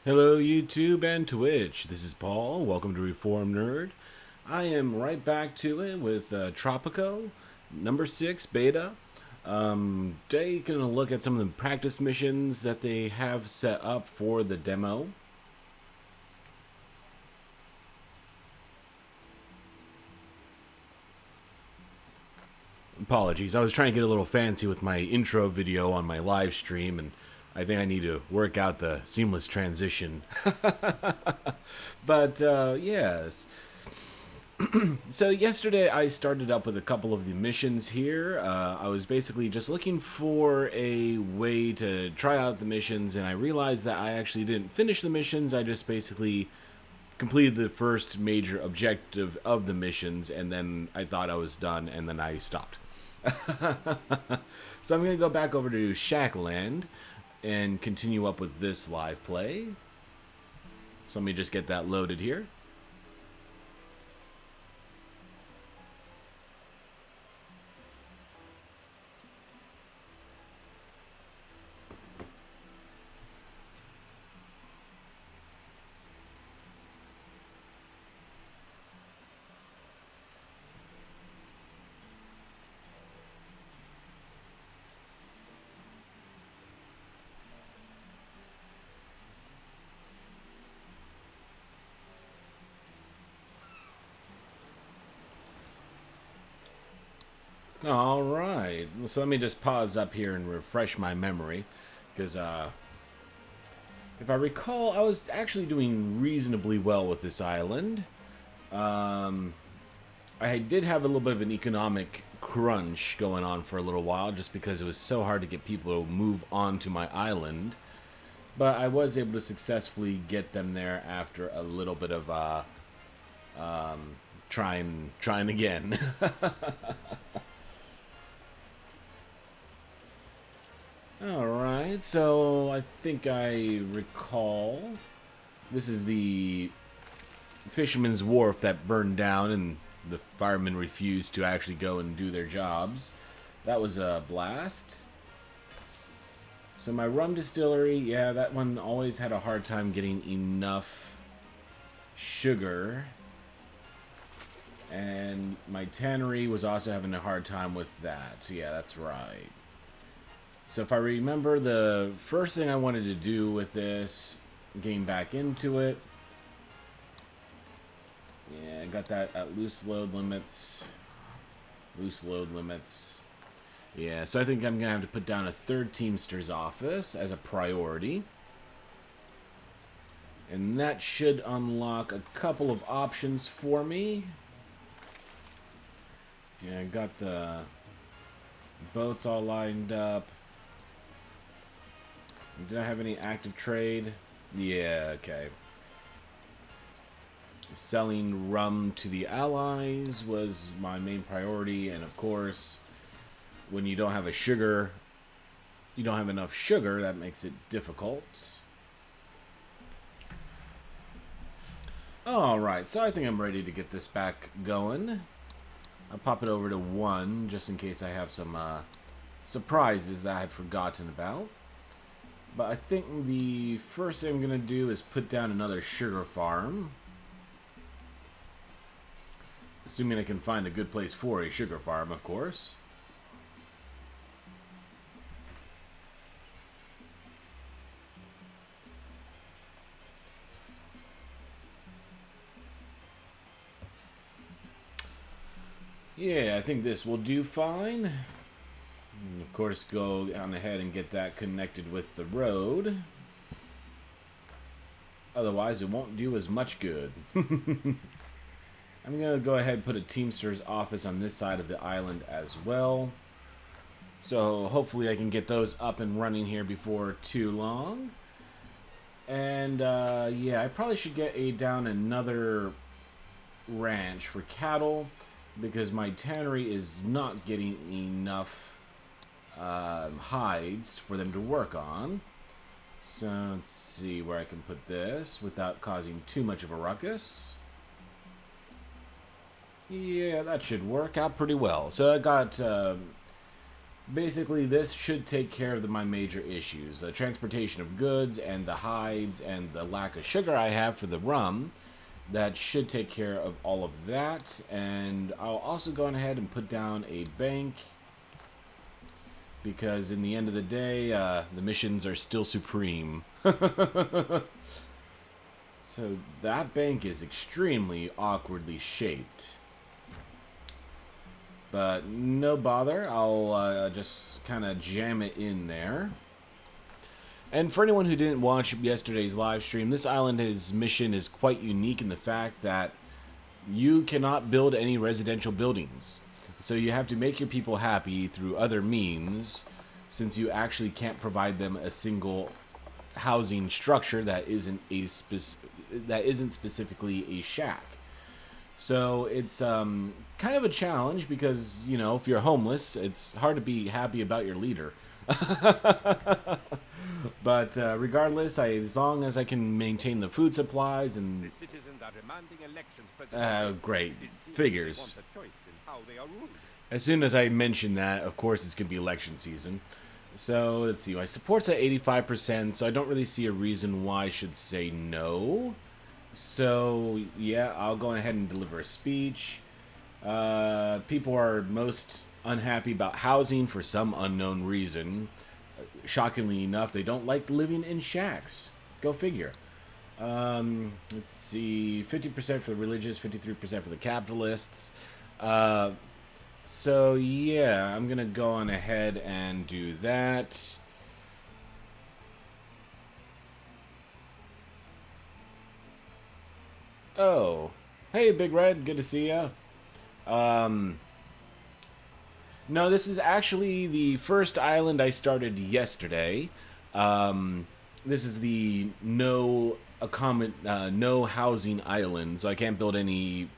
Hello YouTube and Twitch, this is Paul, welcome to Reform Nerd. I am right back to it with Tropico, number 6 beta. Today gonna look at some of the practice missions that they have set up for the demo. Apologies, I was trying to get a little fancy with my intro video on my live stream, and I think I need to work out the seamless transition. But, yes. So yesterday I started up with a couple of the missions here. I was basically just looking for a way to try out the missions, and I realized that I actually didn't finish the missions. I just basically completed the first major objective of the missions, and then I thought I was done, and then I stopped. So I'm going to go back over to Shackland and continue up with this live play. So let me just get that loaded here. All right, so let me just pause up here and refresh my memory, because if I recall, I was actually doing reasonably well with this island. I did have a little bit of an economic crunch going on for a little while, just because it was so hard to get people to move onto my island. But I was able to successfully get them there after a little bit of trying again. Alright, so I think I recall this is the fisherman's wharf that burned down and the firemen refused to actually go and do their jobs. That was a blast. So my rum distillery, yeah, that one always had a hard time getting enough sugar. And my tannery was also having a hard time with that. Yeah, that's right. So if I remember, the first thing I wanted to do with this, getting back into it, yeah, I got that at loose load limits. Loose load limits. Yeah, so I think I'm going to have to put down a third Teamster's office as a priority. And that should unlock a couple of options for me. Yeah, I got the boats all lined up. Did I have any active trade? Yeah, okay. Selling rum to the allies was my main priority, and of course, when you don't have enough sugar, that makes it difficult. Alright, so I think I'm ready to get this back going. I'll pop it over to 1, just in case I have some surprises that I had forgotten about. But I think the first thing I'm going to do is put down another sugar farm. Assuming I can find a good place for a sugar farm, of course. Yeah, I think this will do fine. And of course, go on ahead and get that connected with the road. Otherwise, it won't do as much good. I'm going to go ahead and put a Teamster's office on this side of the island as well. So hopefully I can get those up and running here before too long. And yeah, I probably should get down another ranch for cattle because my tannery is not getting enough hides for them to work on. So let's see where I can put this without causing too much of a ruckus. Yeah, that should work out pretty well. So I got basically this should take care of my major issues: the transportation of goods and the hides and the lack of sugar I have for the rum. That should take care of all of that. And I'll also go ahead and put down a bank because in the end of the day, the missions are still supreme. So that bank is extremely awkwardly shaped. But no bother, I'll just kind of jam it in there. And for anyone who didn't watch yesterday's live stream, this island's mission is quite unique in the fact that you cannot build any residential buildings. So you have to make your people happy through other means, since you actually can't provide them a single housing structure that isn't specifically a shack. So it's kind of a challenge because, you know, if you're homeless, it's hard to be happy about your leader. But regardless, as long as I can maintain the food supplies and the citizens are demanding elections. great figures. As soon as I mention that, of course, it's going to be election season. So let's see. My support's at 85%, so I don't really see a reason why I should say no. So yeah, I'll go ahead and deliver a speech. People are most unhappy about housing for some unknown reason. Shockingly enough, they don't like living in shacks. Go figure. Let's see, 50% for the religious, 53% for the capitalists. So yeah, I'm gonna go on ahead and do that. Oh, hey Big Red, good to see ya. No, this is actually the first island I started yesterday. This is the no housing island, so I can't build any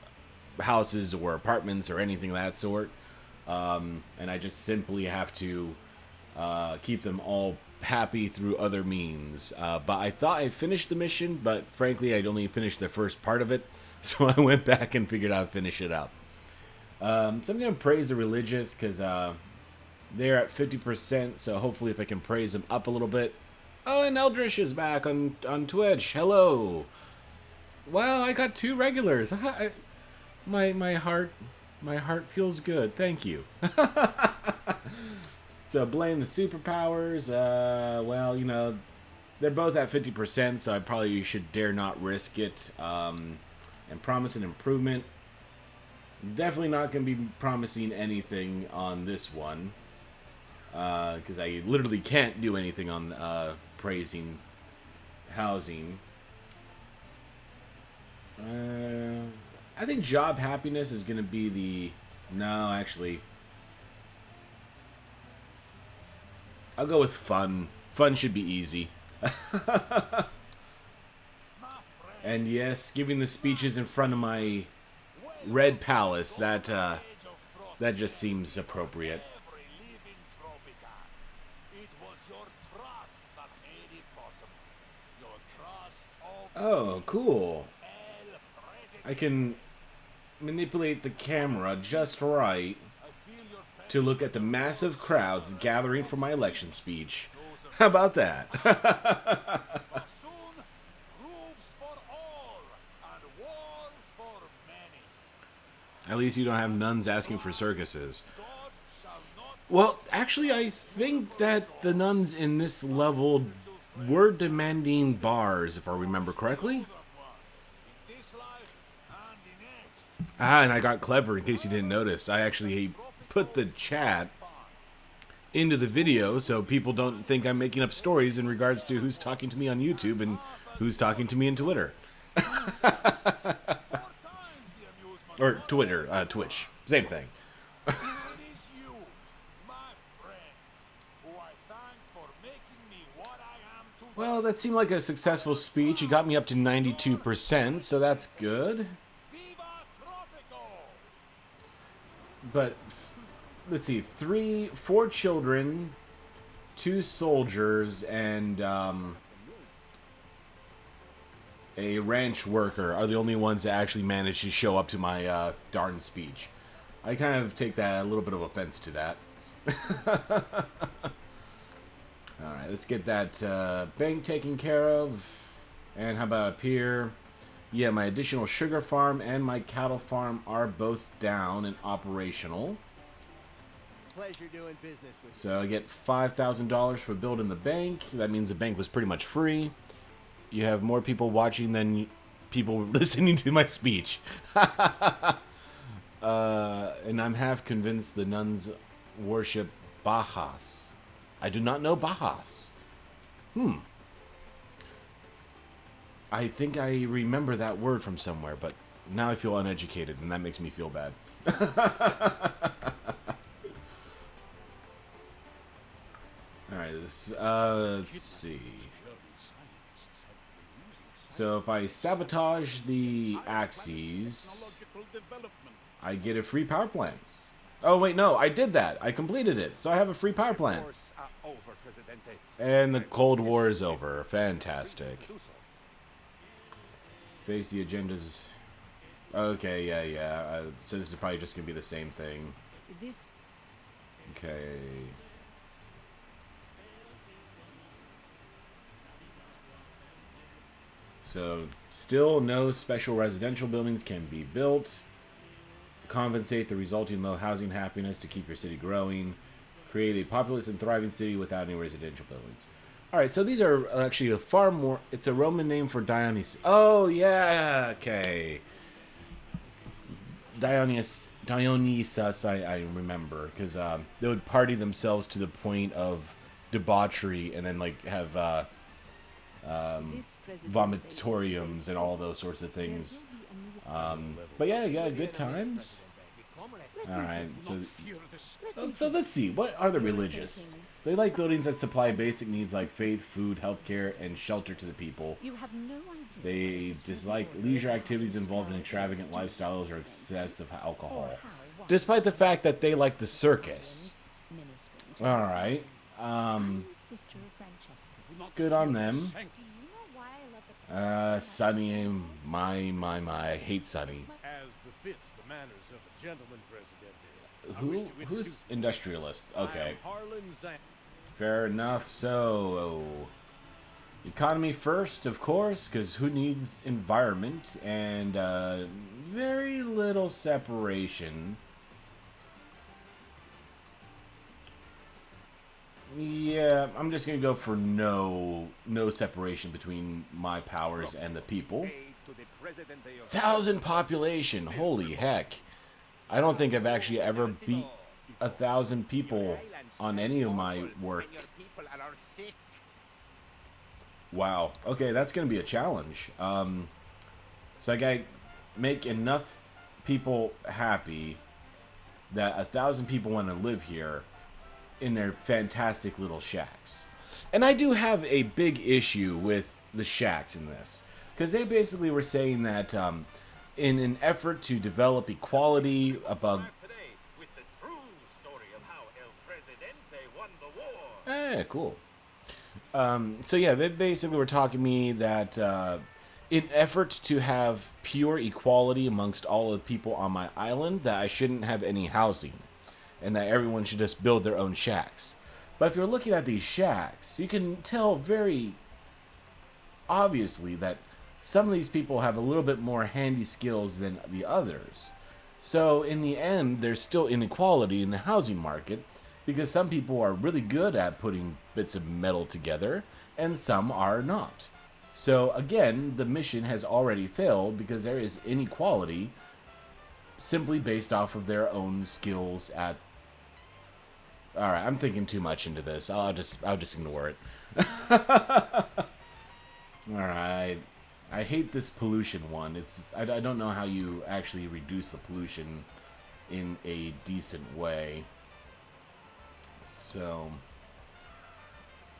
houses or apartments or anything of that sort. And I just simply have to keep them all happy through other means. But I thought I finished the mission, but frankly, I'd only finished the first part of it, so I went back and figured out how to finish it up. So I'm going to praise the religious because they're at 50%, so hopefully if I can praise them up a little bit. Oh, and Eldritch is back on Twitch. Hello. Wow, I got 2 regulars. My heart feels good. Thank you. So blame the superpowers. Well, you know, they're both at 50%, so I probably should dare not risk it and promise an improvement. Definitely not going to be promising anything on this one because I literally can't do anything on praising housing. I think job happiness is going to be the... No, actually. I'll go with fun. Fun should be easy. And yes, giving the speeches in front of my Red Palace, that just seems appropriate. Oh, cool. I can manipulate the camera just right to look at the massive crowds gathering for my election speech. How about that? At least you don't have nuns asking for circuses. Well, actually, I think that the nuns in this level were demanding bars, if I remember correctly. Ah, and I got clever, in case you didn't notice. I actually put the chat into the video so people don't think I'm making up stories in regards to who's talking to me on YouTube and who's talking to me in Twitter. Or Twitter, Twitch. Same thing. Well, that seemed like a successful speech. It got me up to 92%, so that's good. Viva Tropico! But let's see, 4 children, 2 soldiers, and a ranch worker are the only ones that actually managed to show up to my darn speech. I kind of take that a little bit of offense to that. Alright, let's get that bank taken care of. And how about up here? Yeah, my additional sugar farm and my cattle farm are both down and operational. Pleasure doing business with So I get $5,000 for building the bank. That means the bank was pretty much free. You have more people watching than people listening to my speech. And I'm half convinced the nuns worship Bahas. I do not know Bahas. I think I remember that word from somewhere, but now I feel uneducated, and that makes me feel bad. Alright, let's see. So if I sabotage the axes, I get a free power plant. Oh wait, no, I did that. I completed it, so I have a free power plant. And the Cold War is over. Fantastic. Face the agendas. Okay, yeah. So this is probably just gonna be the same thing. Okay. So, still no special residential buildings can be built. Compensate the resulting low housing happiness to keep your city growing. Create a populous and thriving city without any residential buildings. Alright, so these are actually a far more... It's a Roman name for Dionysus. Oh, yeah, okay. Dionysus, I remember. Because they would party themselves to the point of debauchery and then, like, have... vomitoriums and all those sorts of things. But yeah, good times. Alright, so let's see. What are the religious? They like buildings that supply basic needs like faith, food, healthcare, and shelter to the people. They dislike leisure activities involved in extravagant lifestyles or excessive alcohol. Despite the fact that they like the circus. Alright. Good on them. Sunny, my, I hate Sunny. as befits the manners of a gentleman, Presidente. Who's industrialist? Okay, Harlan Zan. fair enough. So, economy first, of course, because who needs environment and very little separation. Yeah, I'm just gonna go for no separation between my powers and the people. 1,000 population, holy heck! I don't think I've actually ever beat 1,000 people on any of my work. Wow. Okay, that's gonna be a challenge. So I gotta make enough people happy that 1,000 people want to live here in their fantastic little shacks. And I do have a big issue with the shacks in this, because they basically were saying that in an effort to develop equality above... cool. So yeah, they basically were talking to me that in effort to have pure equality amongst all of the people on my island, that I shouldn't have any housing, and that everyone should just build their own shacks. But if you're looking at these shacks, you can tell very obviously that some of these people have a little bit more handy skills than the others. So in the end, there's still inequality in the housing market, because some people are really good at putting bits of metal together, and some are not. So again, the mission has already failed because there is inequality simply based off of their own skills at... Alright, I'm thinking too much into this. I'll just ignore it. Alright. I hate this pollution one. I don't know how you actually reduce the pollution in a decent way. So...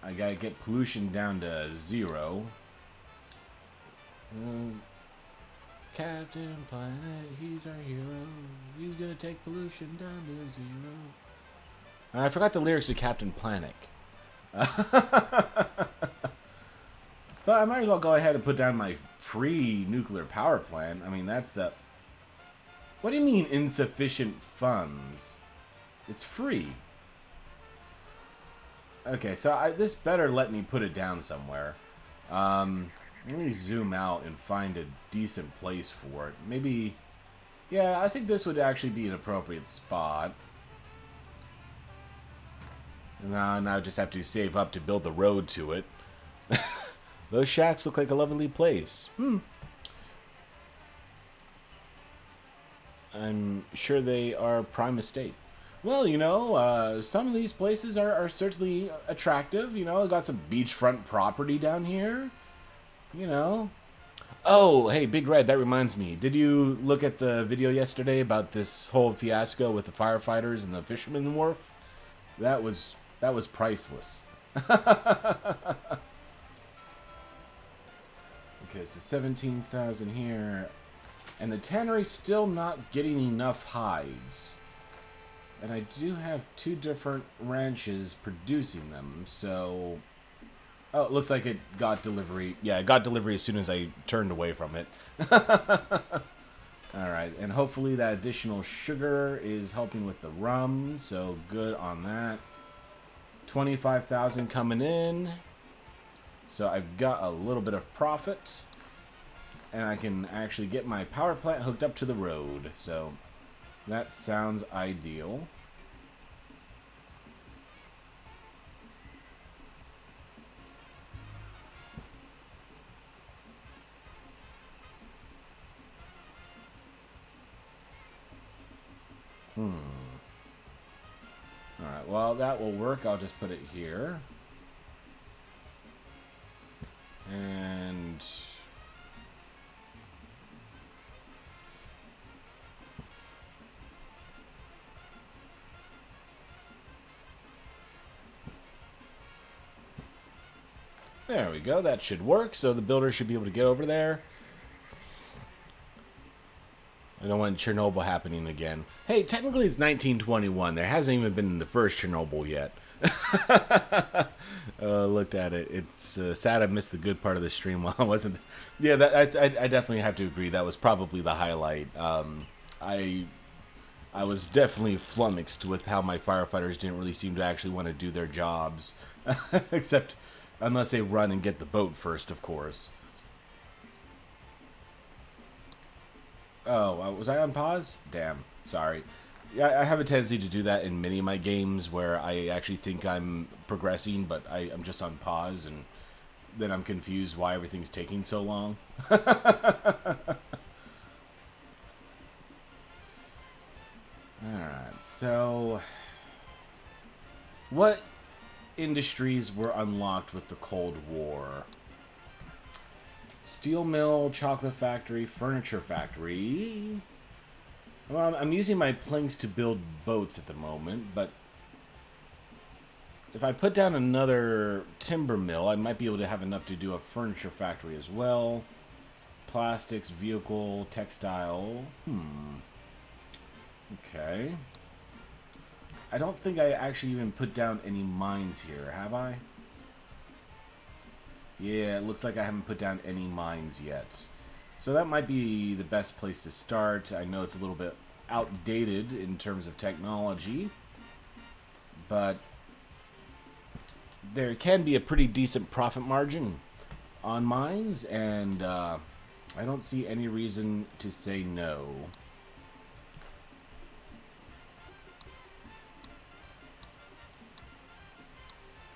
I gotta get pollution down to 0. Captain Planet, he's our hero. He's gonna take pollution down to 0. I forgot the lyrics to Captain Planet. But I might as well go ahead and put down my free nuclear power plant. I mean, that's what do you mean insufficient funds? It's free. Okay, so this better let me put it down somewhere. Let me zoom out and find a decent place for it. Maybe, yeah, I think this would actually be an appropriate spot. Now I just have to save up to build the road to it. Those shacks look like a lovely place. I'm sure they are prime estate. Well, you know, some of these places are certainly attractive. You know, got some beachfront property down here. You know. Oh, hey, Big Red, that reminds me. Did you look at the video yesterday about this whole fiasco with the firefighters and the fisherman wharf? That was priceless. Okay, so 17,000 here. And the tannery's still not getting enough hides. And I do have 2 different ranches producing them, so... Oh, it looks like it got delivery. Yeah, it got delivery as soon as I turned away from it. Alright, and hopefully that additional sugar is helping with the rum, so good on that. 25,000 coming in. So I've got a little bit of profit. And I can actually get my power plant hooked up to the road. So that sounds ideal. Alright, well, that will work. I'll just put it here. And... there we go. That should work. So the builder should be able to get over there. I don't want Chernobyl happening again. Hey, technically it's 1921. There hasn't even been the first Chernobyl yet. Looked at it. It's sad I missed the good part of the stream while I wasn't... Yeah, I definitely have to agree. That was probably the highlight. I was definitely flummoxed with how my firefighters didn't really seem to actually want to do their jobs. Except... unless they run and get the boat first, of course. Oh, was I on pause? Damn, sorry. Yeah, I have a tendency to do that in many of my games where I actually think I'm progressing, but I'm just on pause, and then I'm confused why everything's taking so long. Alright, so... what industries were unlocked with the Cold War? Steel mill, chocolate factory, furniture factory. Well, I'm using my planks to build boats at the moment, but if I put down another timber mill, I might be able to have enough to do a furniture factory as well. Plastics, vehicle, textile. Okay. I don't think I actually even put down any mines here, have I? Yeah, it looks like I haven't put down any mines yet. So that might be the best place to start. I know it's a little bit outdated in terms of technology, but there can be a pretty decent profit margin on mines, and I don't see any reason to say no.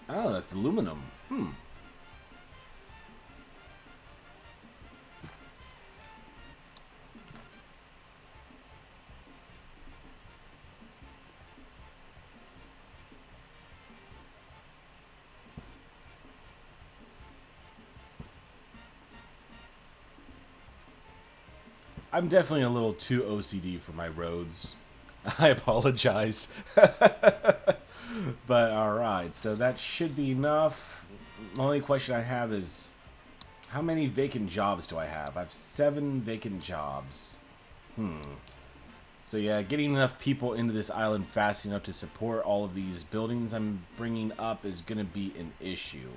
Oh, that's aluminum. I'm definitely a little too OCD for my roads. I apologize. But alright, so that should be enough. The only question I have is, how many vacant jobs do I have? I have 7 vacant jobs. So yeah, getting enough people into this island fast enough to support all of these buildings I'm bringing up is going to be an issue.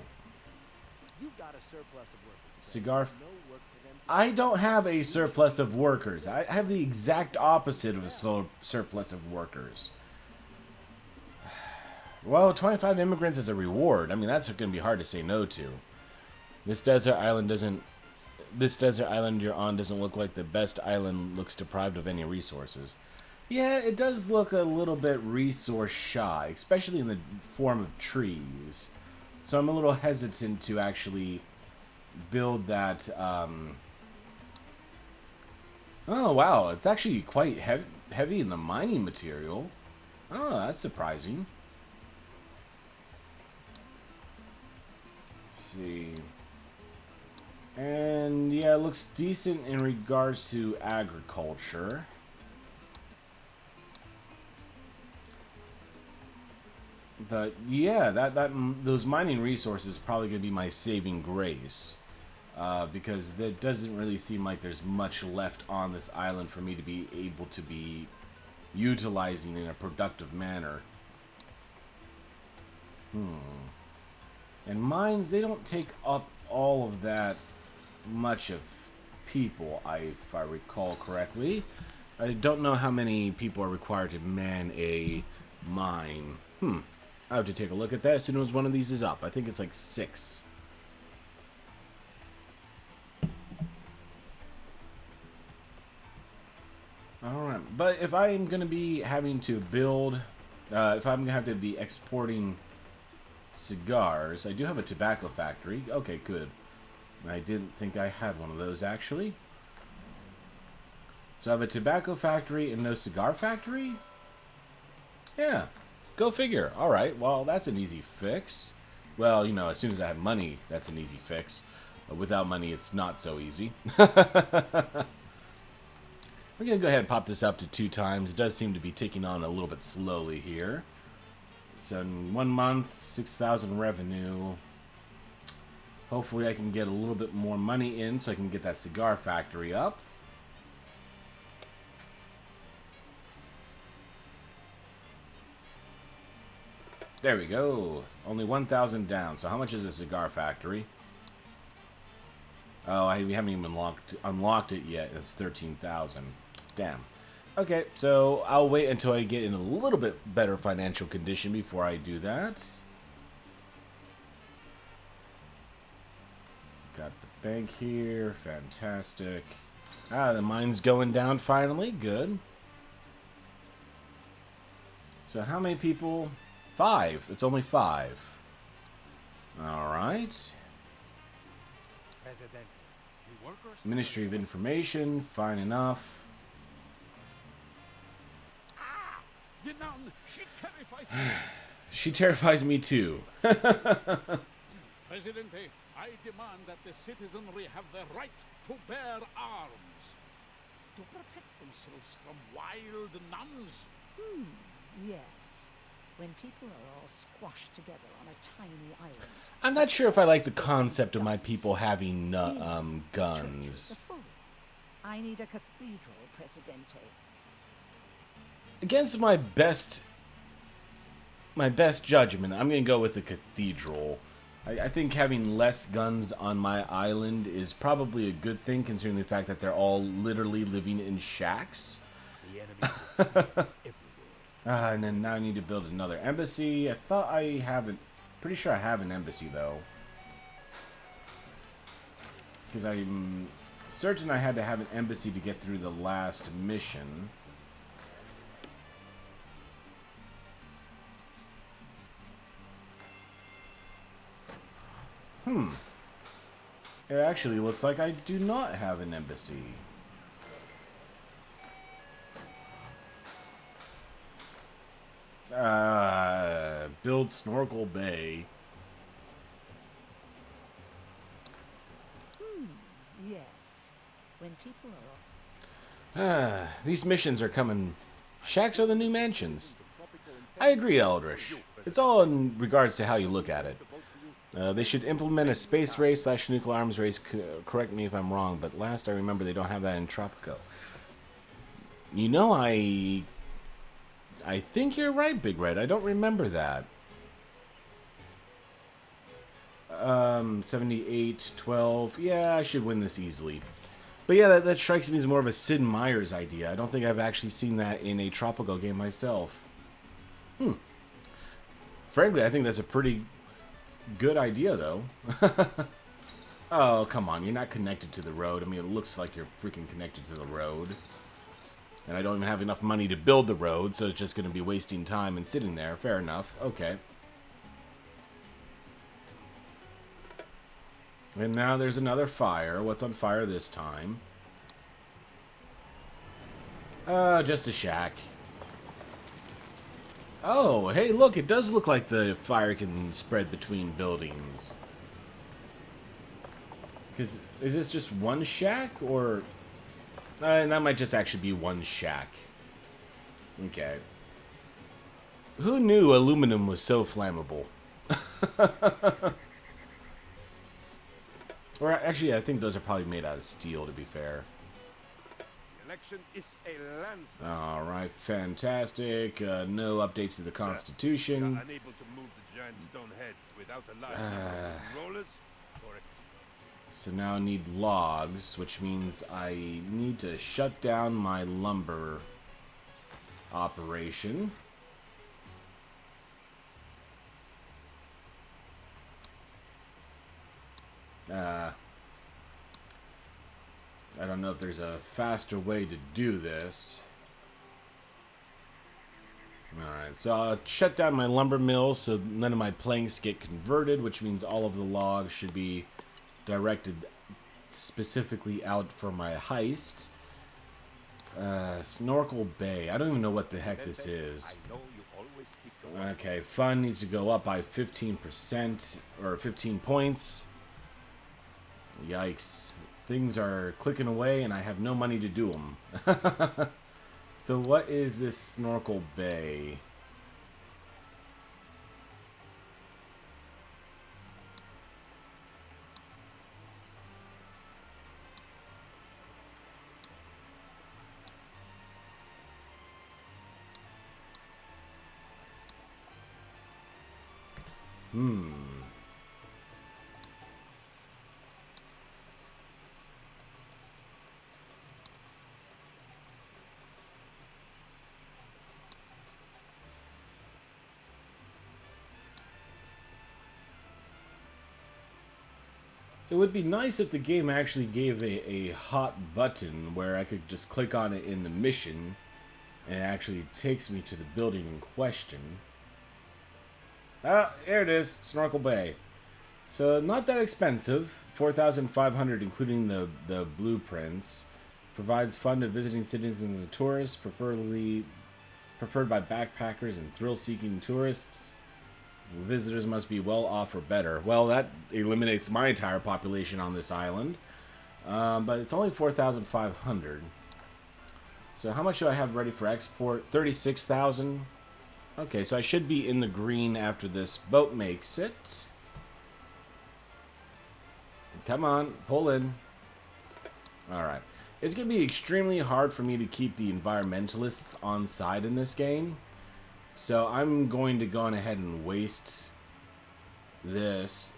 You've got a surplus of workers. Cigar... No work for them. I don't have a surplus of workers. I have the exact opposite of a surplus of workers. Well, 25 immigrants is a reward. I mean, that's going to be hard to say no to. This desert island you're on doesn't look like the best island. Looks deprived of any resources. Yeah, it does look a little bit resource shy, especially in the form of trees. So I'm a little hesitant to actually build that. Oh, wow. It's actually quite heavy in the mining material. Oh, that's surprising. Let's see. And yeah, it looks decent in regards to agriculture. But yeah, those mining resources are probably going to be my saving grace. Because it doesn't really seem like there's much left on this island for me to be able to be utilizing in a productive manner. And mines, they don't take up all of that much of people, if I recall correctly. I don't know how many people are required to man a mine. I have to take a look at that as soon as one of these is up. I think it's like 6. Alright, but if I'm going to be having to build, if I'm going to have to be exporting cigars, I do have a tobacco factory. Okay, good. I didn't think I had one of those, actually. So I have a tobacco factory and no cigar factory? Yeah, go figure. Alright, well, that's an easy fix. Well, you know, as soon as I have money, that's an easy fix. Without money, it's not so easy. We're going to go ahead and pop this up to 2 times. It does seem to be ticking on a little bit slowly here. So in 1 month, 6,000 revenue. Hopefully I can get a little bit more money in so I can get that cigar factory up. There we go. Only 1,000 down. So how much is a cigar factory? Oh, we haven't even unlocked it yet. It's 13,000. Damn. Okay, so I'll wait until I get in a little bit better financial condition before I do that. Got the bank here. Fantastic. Ah, the mine's going down finally. Good. So how many people? 5. It's only 5. Alright. President, the workers... Ministry of Information. Fine enough. The nun, she terrifies me. She terrifies me too. Presidente, I demand that the citizenry have the right to bear arms. To protect themselves from wild nuns. Yes. When people are all squashed together on a tiny island. I'm not sure if I like the concept of my people having guns. I need a cathedral, Presidente. Against my best judgment, I'm going to go with the cathedral. I think having less guns on my island is probably a good thing, considering the fact that they're all literally living in shacks. The enemy everywhere. And then now I need to build another embassy. I thought I haven't. Pretty sure I have an embassy, though. Because I'm certain I had to have an embassy to get through the last mission. It actually looks like I do not have an embassy. Build Snorkel Bay. Yes. When people are... These missions are coming. Shacks are the new mansions. I agree, Eldritch. It's all in regards to how you look at it. They should implement a space race / nuclear arms race. Correct me if I'm wrong, but last I remember they don't have that in Tropico. You know, I think you're right, Big Red. I don't remember that. 78, 12. Yeah, I should win this easily. But yeah, that strikes me as more of a Sid Meier's idea. I don't think I've actually seen that in a Tropico game myself. Frankly, I think that's a pretty good idea, though. Oh, come on. You're not connected to the road. I mean, it looks like you're freaking connected to the road. And I don't even have enough money to build the road, so it's just going to be wasting time and sitting there. Fair enough. Okay. And now there's another fire. What's on fire this time? Just a shack. Oh, hey, look, it does look like the fire can spread between buildings. Because, is this just one shack, or... that might just actually be one shack. Okay. Who knew aluminum was so flammable? Or, actually, I think those are probably made out of steel, to be fair. Election is a landslide. Alright, fantastic. No updates to the Constitution. Sir, you are unable to move the giant stone heads without a large number of rollers. So now I need logs, which means I need to shut down my lumber operation. I don't know if there's a faster way to do this. Alright, so I'll shut down my lumber mill so none of my planks get converted, which means all of the logs should be directed specifically out for my heist. Snorkel Bay. I don't even know what the heck this is. Okay, fun needs to go up by 15%, or 15 points. Yikes. Things are clicking away and I have no money to do them. So what is this Snorkel Bay? It would be nice if the game actually gave a hot button where I could just click on it in the mission and it actually takes me to the building in question. Ah, here it is, Snorkel Bay. So not that expensive, 4,500 including the blueprints. Provides fun to visiting citizens and tourists, preferred by backpackers and thrill-seeking tourists. Visitors must be well off or better. Well, that eliminates my entire population on this island. But it's only 4,500. So how much do I have ready for export? 36,000. Okay, so I should be in the green after this boat makes it. Come on, pull in. Alright. It's going to be extremely hard for me to keep the environmentalists on side in this game. So I'm going to go on ahead and waste this.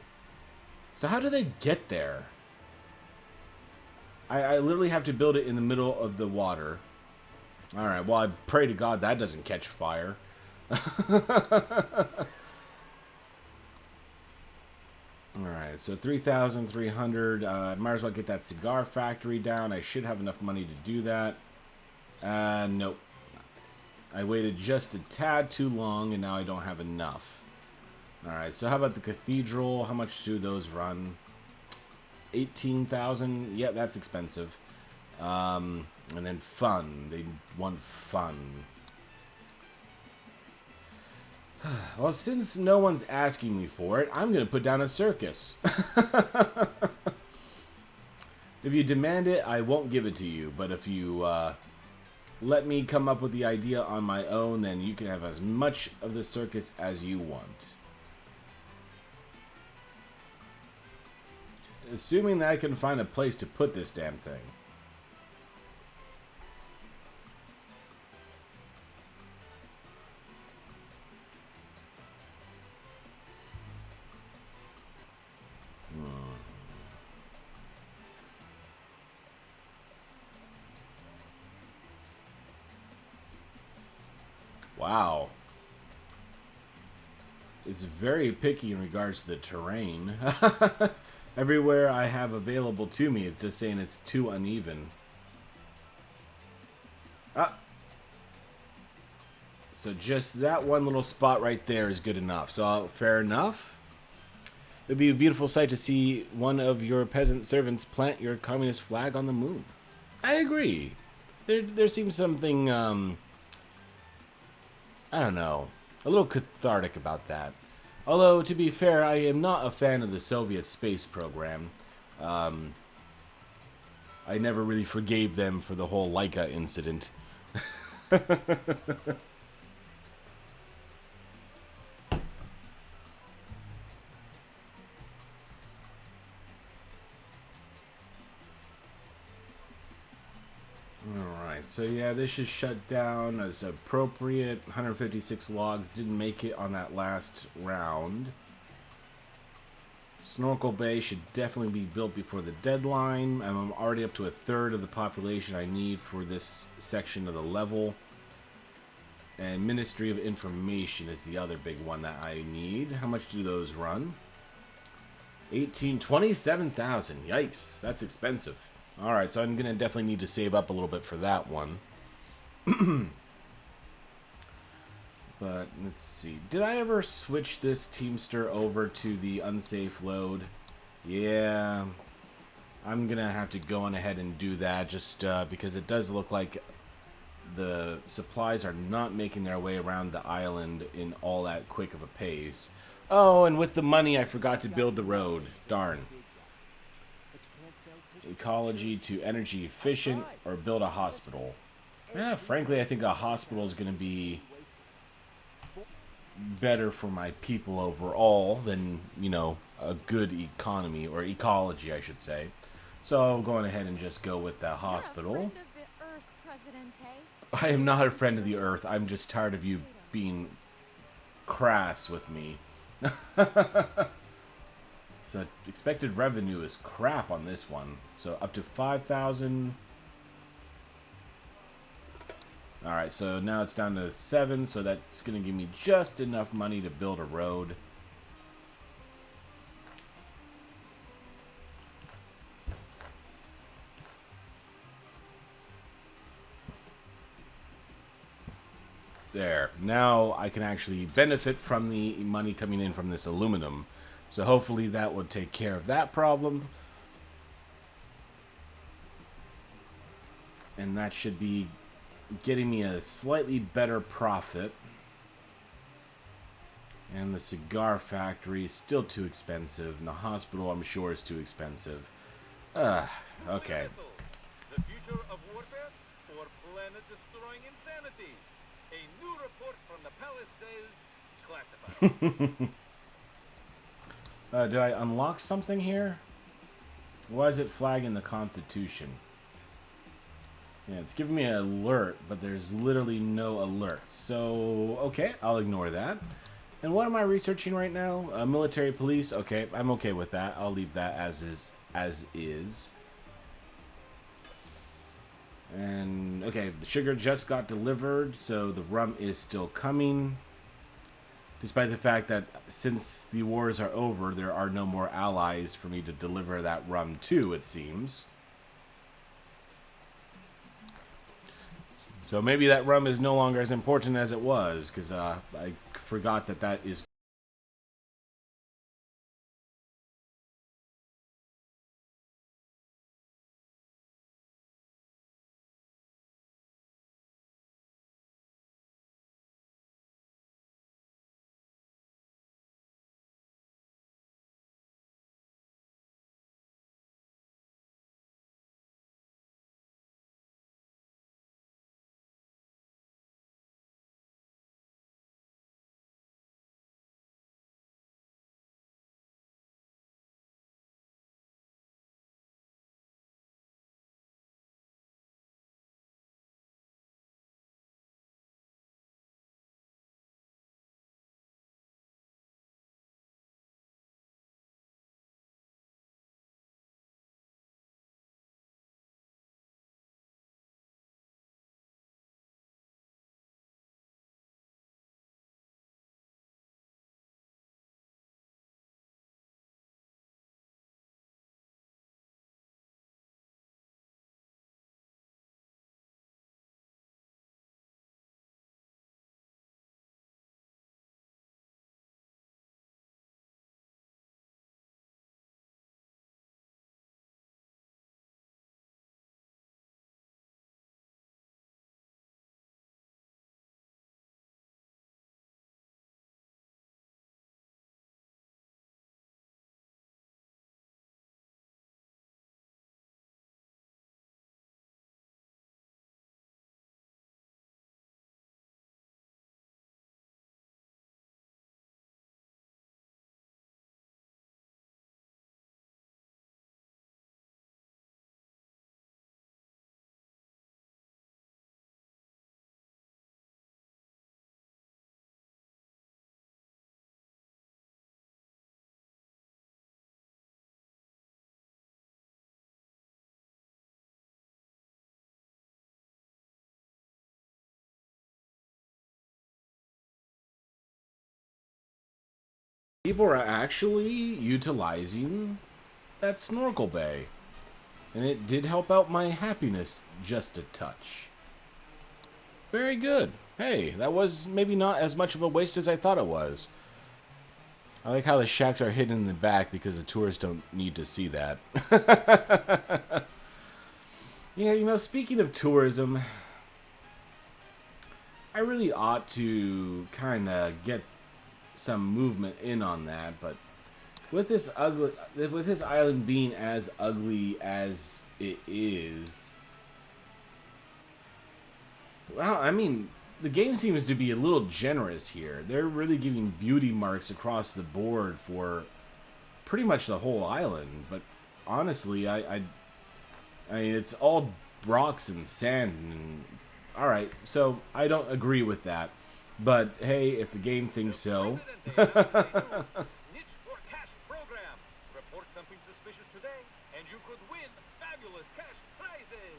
So how do they get there? I literally have to build it in the middle of the water. Alright, well I pray to God that doesn't catch fire. Alright, so 3,300. Might as well get that cigar factory down. I should have enough money to do that. Nope. I waited just a tad too long, and now I don't have enough. Alright, so how about the cathedral? How much do those run? 18,000? Yeah, that's expensive. And then fun. They want fun. Well, since no one's asking me for it, I'm going to put down a circus. If you demand it, I won't give it to you. But if you let me come up with the idea on my own, then you can have as much of the circus as you want. Assuming that I can find a place to put this damn thing. Wow. It's very picky in regards to the terrain. Everywhere I have available to me, it's just saying it's too uneven. Ah. So just that one little spot right there is good enough. So fair enough. It'd be a beautiful sight to see one of your peasant servants plant your communist flag on the moon. I agree. There seems something, I don't know, a little cathartic about that. Although, to be fair, I am not a fan of the Soviet space program. I never really forgave them for the whole Laika incident. Alright, so yeah, this is shut down as appropriate. 156 logs didn't make it on that last round. Snorkel Bay should definitely be built before the deadline. I'm already up to a third of the population I need for this section of the level. And Ministry of Information is the other big one that I need. How much do those run? 27,000. Yikes, that's expensive. Alright, so I'm going to definitely need to save up a little bit for that one. But, let's see. Did I ever switch this Teamster over to the unsafe load? Yeah. I'm going to have to go on ahead and do that just because it does look like the supplies are not making their way around the island in all that quick of a pace. Oh, and with the money I forgot to build the road. Darn. Ecology to energy efficient or build a hospital. Yeah, frankly, I think a hospital is going to be better for my people overall than, you know, a good economy or ecology, I should say. So I'm going ahead and just go with the hospital. I am not a friend of the earth. I'm just tired of you being crass with me. So expected revenue is crap on this one. So up to 5,000. Alright, so now it's down to 7, so that's going to give me just enough money to build a road. There. Now I can actually benefit from the money coming in from this aluminum. So hopefully that will take care of that problem. And that should be getting me a slightly better profit. And the cigar factory is still too expensive. And the hospital, I'm sure, is too expensive. Okay. The future of warfare or planet-destroying insanity? A new report from the palace says classified. Did I unlock something here? Why is it flagging the Constitution? Yeah, it's giving me an alert, but there's literally no alert. So, okay, I'll ignore that. And what am I researching right now? Military police? Okay, I'm okay with that. I'll leave that as is. And, okay, the sugar just got delivered, so the rum is still coming. Despite the fact that since the wars are over, there are no more allies for me to deliver that rum to, it seems. So maybe that rum is no longer as important as it was, because I forgot that that is People are actually utilizing that snorkel bay. And it did help out my happiness just a touch. Very good. Hey, that was maybe not as much of a waste as I thought it was. I like how the shacks are hidden in the back because the tourists don't need to see that. Yeah, you know, speaking of tourism, I really ought to kind of get some movement in on that, but with this island being as ugly as it is, well, I mean, the game seems to be a little generous here. They're really giving beauty marks across the board for pretty much the whole island. But honestly, I mean, it's all rocks and sand. And, all right, so I don't agree with that. But hey, if the game thinks so. Snitch for cash program. Report something suspicious today, and you could win fabulous cash prizes.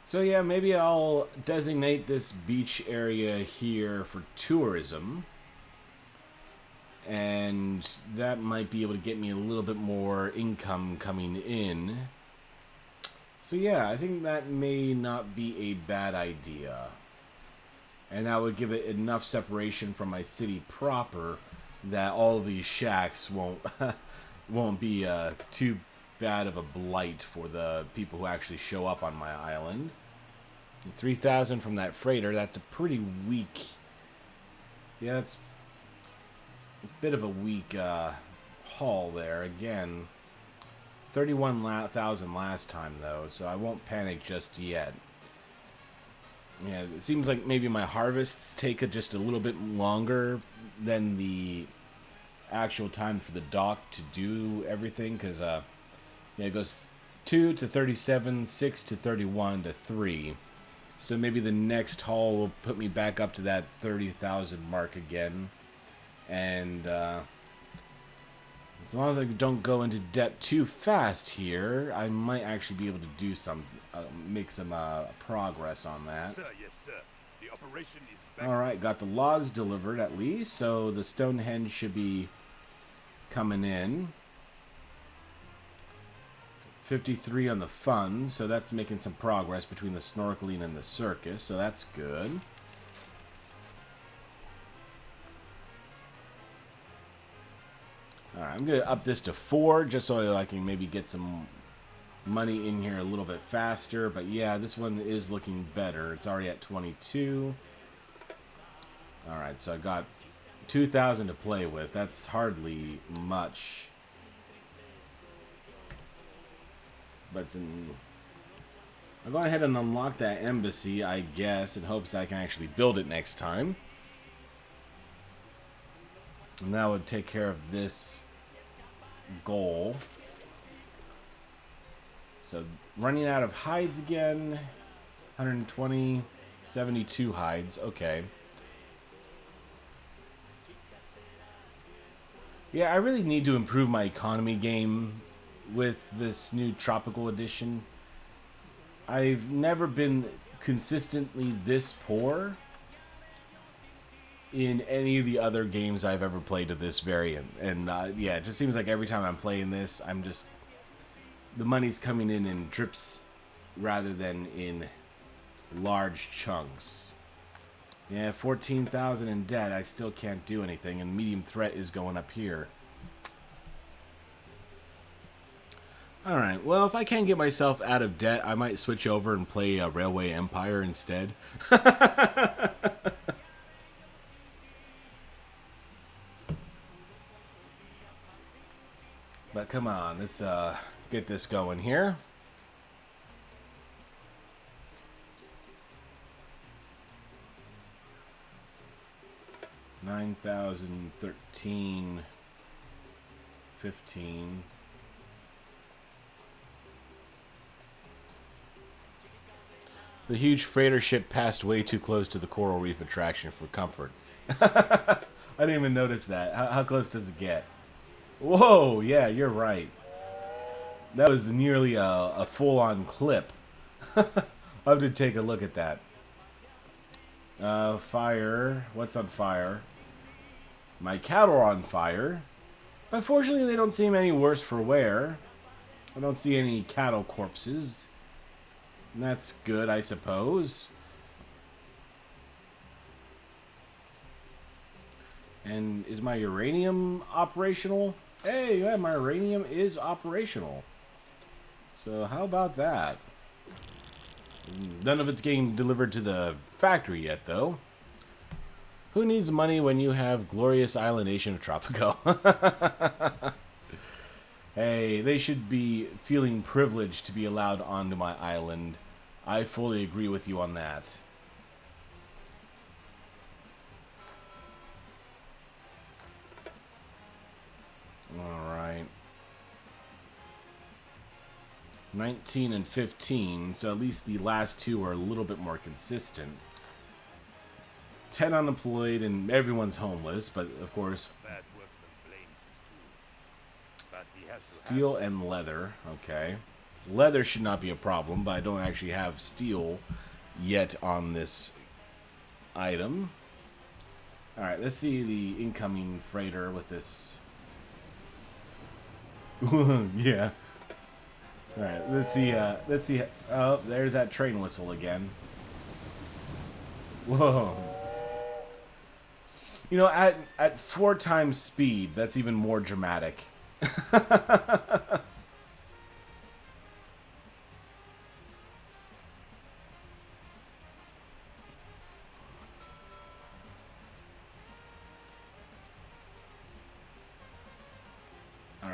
So yeah, maybe I'll designate this beach area here for tourism. And that might be able to get me a little bit more income coming in. So yeah, I think that may not be a bad idea. And that would give it enough separation from my city proper that all of these shacks won't be too bad of a blight for the people who actually show up on my island. 3,000 from that freighter, that's a pretty weak... Yeah, that's a bit of a weak haul there. Again, 31,000 last time, though, so I won't panic just yet. Yeah, it seems like maybe my harvests take just a little bit longer than the actual time for the dock to do everything, because yeah, it goes 2 to 37, 6 to 31 to 3. So maybe the next haul will put me back up to that 30,000 mark again. And as long as I don't go into debt too fast here, I might actually be able to do some, make some progress on that. Sir, yes, sir. The operation is back. Alright, got the logs delivered at least, so the Stonehenge should be coming in. 53 on the funds, so that's making some progress between the snorkeling and the circus, so that's good. Alright, I'm going to up this to 4 just so I can maybe get some money in here a little bit faster. But yeah, this one is looking better. It's already at 22. Alright, so I got 2,000 to play with. That's hardly much. But I'll go ahead and unlock that embassy, I guess, in hopes I can actually build it next time. And that would take care of this goal. So running out of hides again. 120, 72 hides. Okay. Yeah, I really need to improve my economy game with this new Tropical edition. I've never been consistently this poor in any of the other games I've ever played of this variant. And yeah, it just seems like every time I'm playing this, the money's coming in drips rather than in large chunks. Yeah, 14,000 in debt. I still can't do anything, and medium threat is going up here. Alright, well, if I can't get myself out of debt, I might switch over and play Railway Empire instead. But come on, let's get this going here. $9,000, 13, 15. The huge freighter ship passed way too close to the coral reef attraction for comfort. I didn't even notice that. How close does it get? Whoa, yeah, you're right. That was nearly a full-on clip. I'll have to take a look at that. Fire. What's on fire? My cattle are on fire. But fortunately, they don't seem any worse for wear. I don't see any cattle corpses. And that's good, I suppose. And is my uranium operational? Hey, yeah, my uranium is operational. So how about that? None of it's getting delivered to the factory yet, though. Who needs money when you have glorious island nation of Tropico? Hey, they should be feeling privileged to be allowed onto my island. I fully agree with you on that. Alright. 19 and 15, so at least the last two are a little bit more consistent. 10 unemployed and everyone's homeless, but of course... Bad workman blames his tools. But he has to Steel and leather, okay. Leather should not be a problem, but I don't actually have steel yet on this item. Alright, let's see the incoming freighter with this. Yeah. Alright, let's see. Oh, there's that train whistle again. Whoa. You know, at 4 times speed, that's even more dramatic.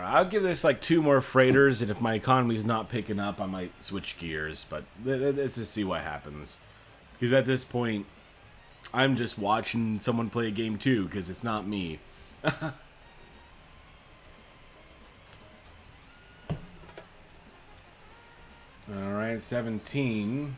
I'll give this like 2 more freighters, and if my economy's not picking up, I might switch gears. But let's just see what happens. Because at this point, I'm just watching someone play a game too, because it's not me. Alright, 17.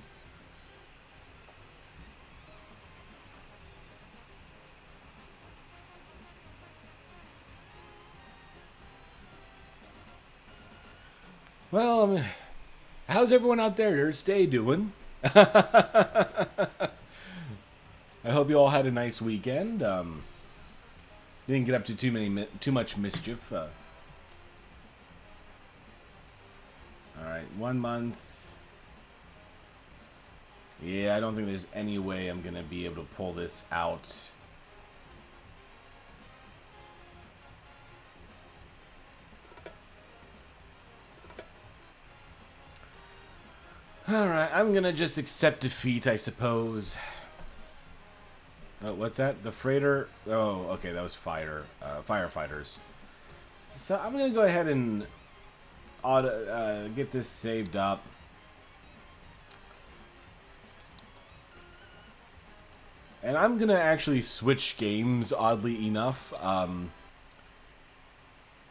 Well, how's everyone out there stay doing? I hope you all had a nice weekend. Didn't get up to too much mischief. All right, 1 month. Yeah, I don't think there's any way I'm gonna be able to pull this out. Alright, I'm gonna just accept defeat, I suppose. Oh, what's that? The freighter? Oh, okay, that was firefighters. So I'm gonna go ahead and get this saved up. And I'm gonna actually switch games, oddly enough.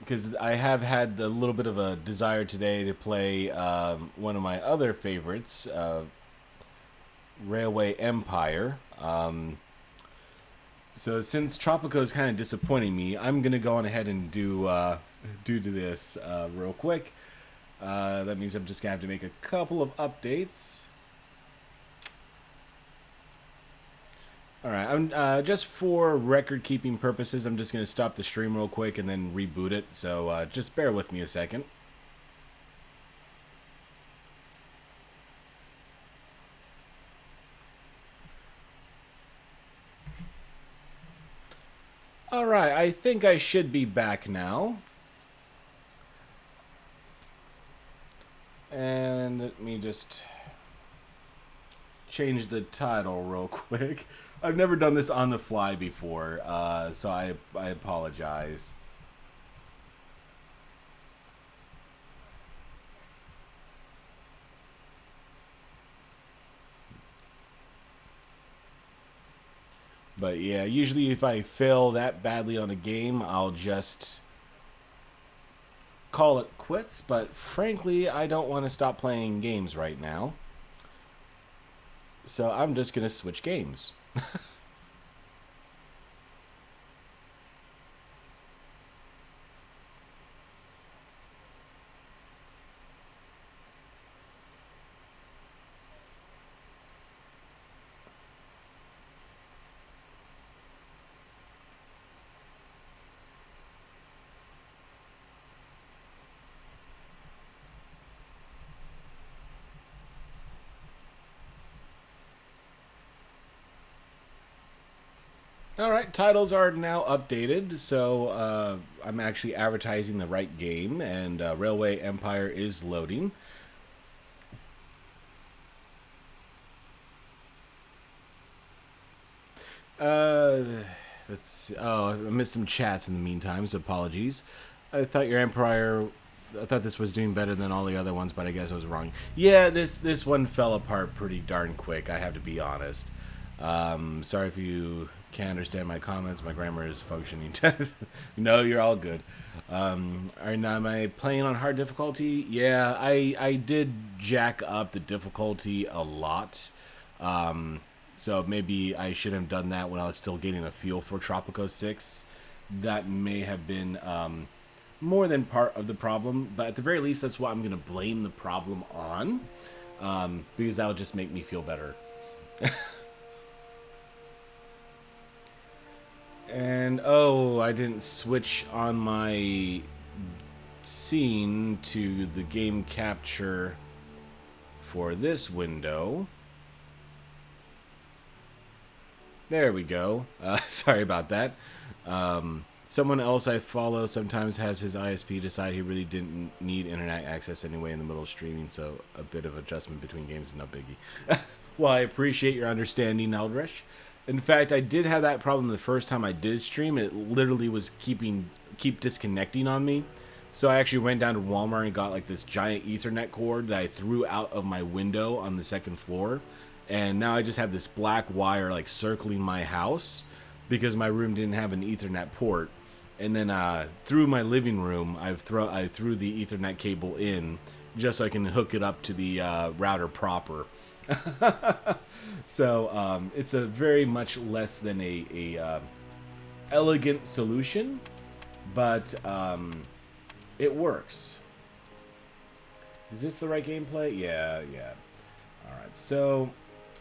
Because I have had a little bit of a desire today to play one of my other favorites, Railway Empire. So since Tropico is kind of disappointing me, I'm gonna go on ahead and do this real quick. That means I'm just gonna have to make a couple of updates. Alright, I'm just for record-keeping purposes, I'm just going to stop the stream real quick and then reboot it, so just bear with me a second. Alright, I think I should be back now. And let me just change the title real quick. I've never done this on the fly before, so I apologize. But yeah, usually if I fail that badly on a game, I'll just call it quits. But frankly, I don't want to stop playing games right now. So I'm just going to switch games. All right, titles are now updated, so I'm actually advertising the right game, and Railway Empire is loading. Let's. Oh, I missed some chats in the meantime, so apologies. I thought your Empire. I thought this was doing better than all the other ones, but I guess I was wrong. Yeah, this one fell apart pretty darn quick. I have to be honest. Sorry if you can't understand my comments. My grammar is functioning. No, you're all good. Am I playing on hard difficulty? Yeah, I did jack up the difficulty a lot. So maybe I should have done that when I was still getting a feel for Tropico 6. That may have been more than part of the problem, but at the very least, that's what I'm going to blame the problem on, because that will just make me feel better. And, oh, I didn't switch on my scene to the game capture for this window. There we go. Sorry about that. Someone else I follow sometimes has his ISP decide he really didn't need internet access anyway in the middle of streaming, so a bit of adjustment between games is no biggie. Well, I appreciate your understanding, Eldrish. In fact, I did have that problem the first time I did stream. It literally was keep disconnecting on me. So I actually went down to Walmart and got like this giant Ethernet cord that I threw out of my window on the second floor. And now I just have this black wire like circling my house because my room didn't have an Ethernet port. And then through my living room, I threw the Ethernet cable in just so I can hook it up to the router proper. So it's a very much less than a elegant solution, but it works. Is this the right gameplay? Yeah. All right, so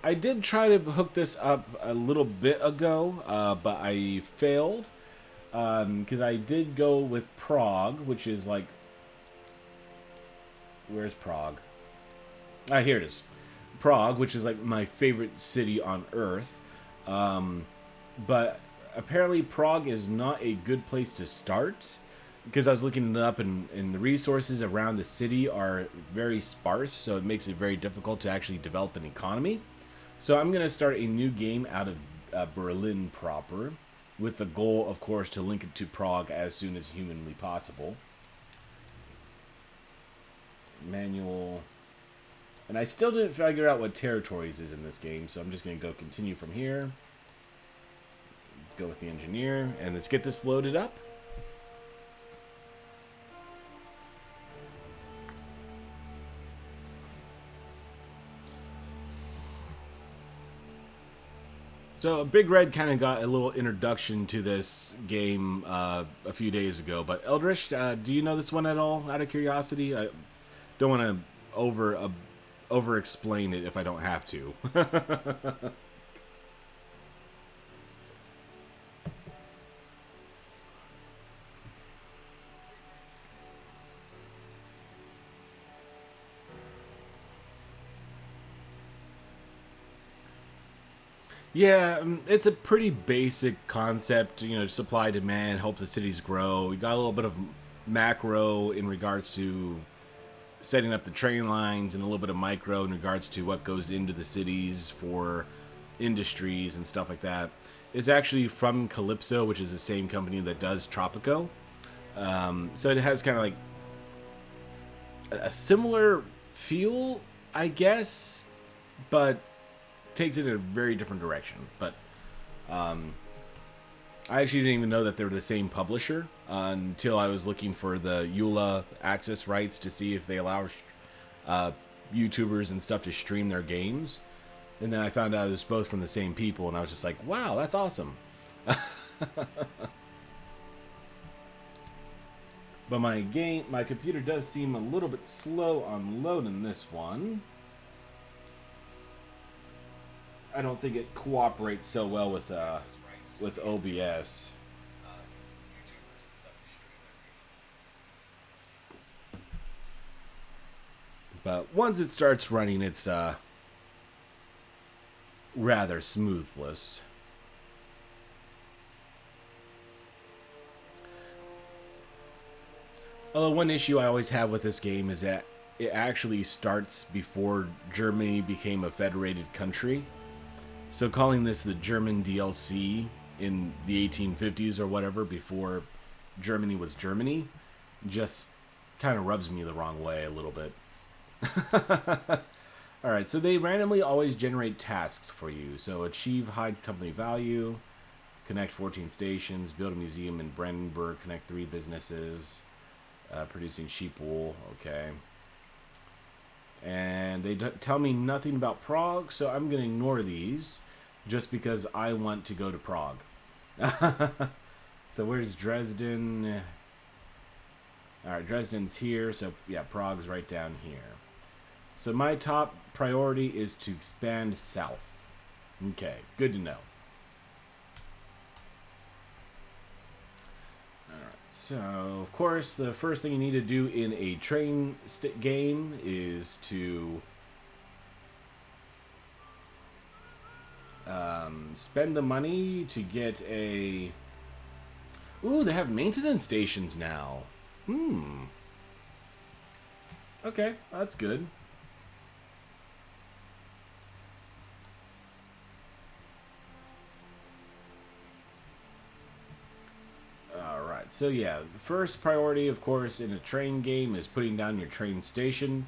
I did try to hook this up a little bit ago, but I failed because I did go with Prague, which is like, where's Prague? Here it is. Prague, which is like my favorite city on earth, but apparently Prague is not a good place to start because I was looking it up, and the resources around the city are very sparse, so it makes it very difficult to actually develop an economy. So I'm going to start a new game out of Berlin proper, with the goal, of course, to link it to Prague as soon as humanly possible. Manual. And I still didn't figure out what territories is in this game, so I'm just going to go continue from here. Go with the engineer, and let's get this loaded up. So Big Red kind of got a little introduction to this game a few days ago, but Eldrish, do you know this one at all, out of curiosity? I don't want to over explain it if I don't have to. Yeah, it's a pretty basic concept, you know, supply, demand, help the cities grow. We got a little bit of macro in regards to setting up the train lines, and a little bit of micro in regards to what goes into the cities for industries and stuff like that. It's actually from Kalypso, which is the same company that does Tropico. So it has kind of like a similar feel, I guess, but takes it in a very different direction. But I actually didn't even know that they were the same publisher until I was looking for the EULA access rights to see if they allow YouTubers and stuff to stream their games. And then I found out it was both from the same people, and I was just like, wow, that's awesome. But my computer does seem a little bit slow on loading this one. I don't think it cooperates so well with OBS. But once it starts running, it's rather smoothless. Although one issue I always have with this game is that it actually starts before Germany became a federated country. So calling this the German DLC in the 1850s or whatever, before Germany was Germany, just kind of rubs me the wrong way a little bit. Alright, so they randomly always generate tasks for you. So achieve high company value, connect 14 stations, build a museum in Brandenburg, connect 3 businesses, producing sheep wool, okay. And they tell me nothing about Prague, so I'm going to ignore these just because I want to go to Prague. So where's Dresden? Alright, Dresden's here, so yeah, Prague's right down here. So my top priority is to expand south. Okay, good to know. So, of course, the first thing you need to do in a train game is to spend the money to get a... Ooh, they have maintenance stations now. Okay, that's good. So yeah, the first priority, of course, in a train game is putting down your train station.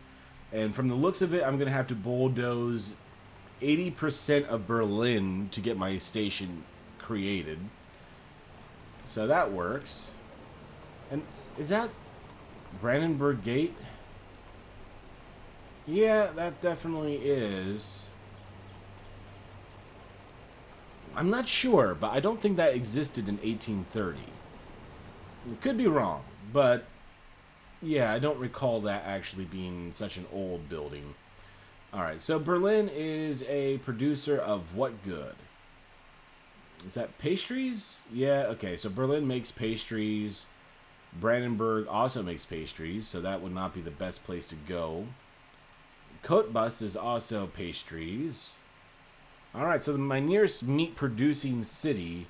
And from the looks of it, I'm going to have to bulldoze 80% of Berlin to get my station created. So that works. And is that Brandenburg Gate? Yeah, that definitely is. I'm not sure, but I don't think that existed in 1830. Could be wrong, but yeah, I don't recall that actually being such an old building. Alright, so Berlin is a producer of what good? Is that pastries? Yeah, okay, so Berlin makes pastries. Brandenburg also makes pastries, so that would not be the best place to go. Cottbus is also pastries. Alright, so my nearest meat-producing city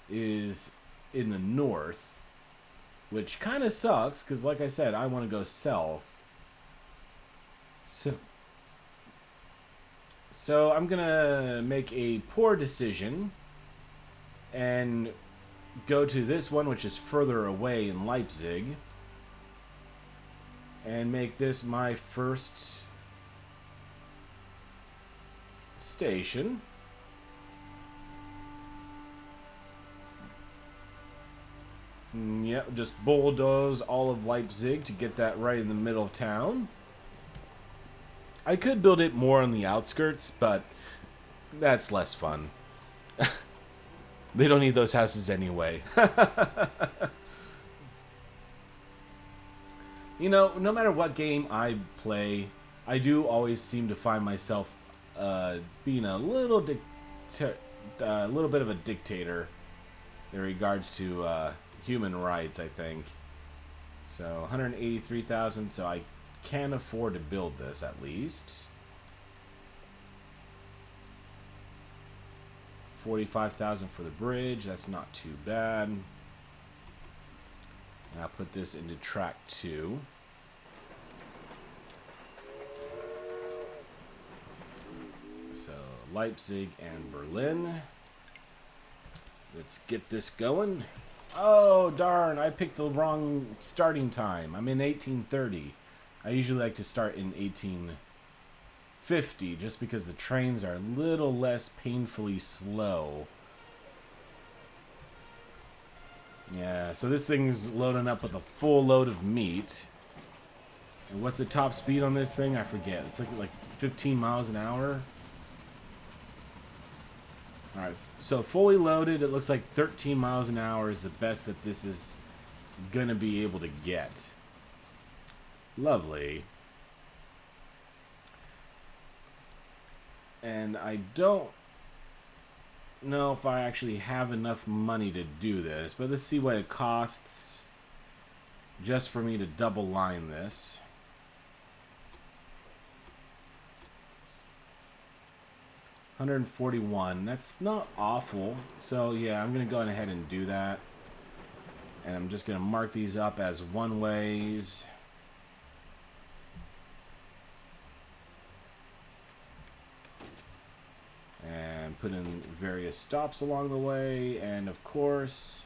is in the north. Which kind of sucks, because like I said, I want to go south. So I'm going to make a poor decision and go to this one, which is further away in Leipzig. And make this my first station. Yep, just bulldoze all of Leipzig to get that right in the middle of town. I could build it more on the outskirts, but that's less fun. They don't need those houses anyway. You know, no matter what game I play, I do always seem to find myself being a little bit of a dictator in regards to human rights, I think. So 183,000, so I can afford to build this at least. 45,000 for the bridge, that's not too bad. And I'll put this into track 2. So Leipzig and Berlin. Let's get this going. Oh, darn, I picked the wrong starting time. I'm in 1830. I usually like to start in 1850 just because the trains are a little less painfully slow. Yeah, so this thing's loading up with a full load of meat. And what's the top speed on this thing? I forget. It's like 15 miles an hour. Alright, so fully loaded, it looks like 13 miles an hour is the best that this is going to be able to get. Lovely. And I don't know if I actually have enough money to do this, but let's see what it costs just for me to double line this. $141. That's not awful. So yeah, I'm gonna go ahead and do that. And I'm just going to mark these up as one-ways. And put in various stops along the way. And of course,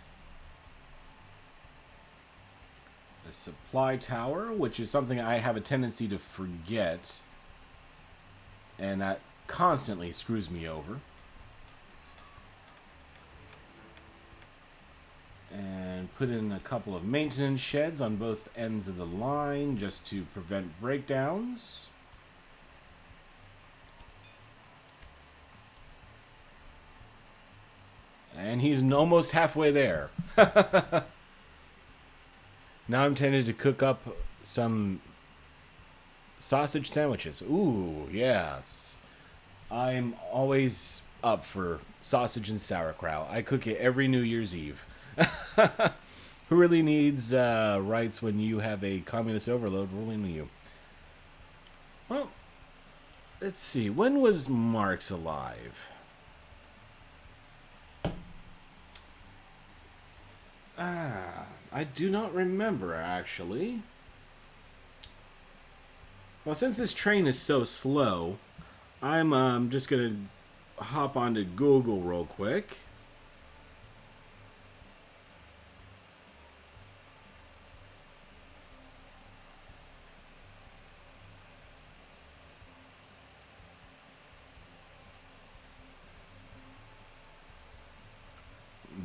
a supply tower, which is something I have a tendency to forget. And that constantly screws me over. And put in a couple of maintenance sheds on both ends of the line just to prevent breakdowns. And he's almost halfway there. Now I'm tempted to cook up some sausage sandwiches. Ooh, yes. I'm always up for sausage and sauerkraut. I cook it every New Year's Eve. Who really needs rights when you have a communist overload ruling you? Well, let's see. When was Marx alive? I do not remember, actually. Well, since this train is so slow, I'm just going to hop onto Google real quick.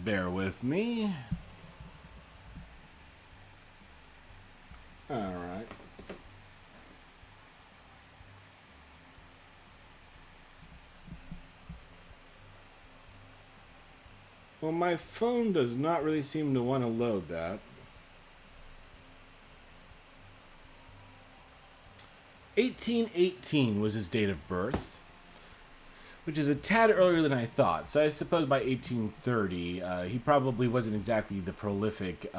Bear with me. All right. Well, my phone does not really seem to want to load that. 1818 was his date of birth, which is a tad earlier than I thought. So I suppose by 1830, he probably wasn't exactly the prolific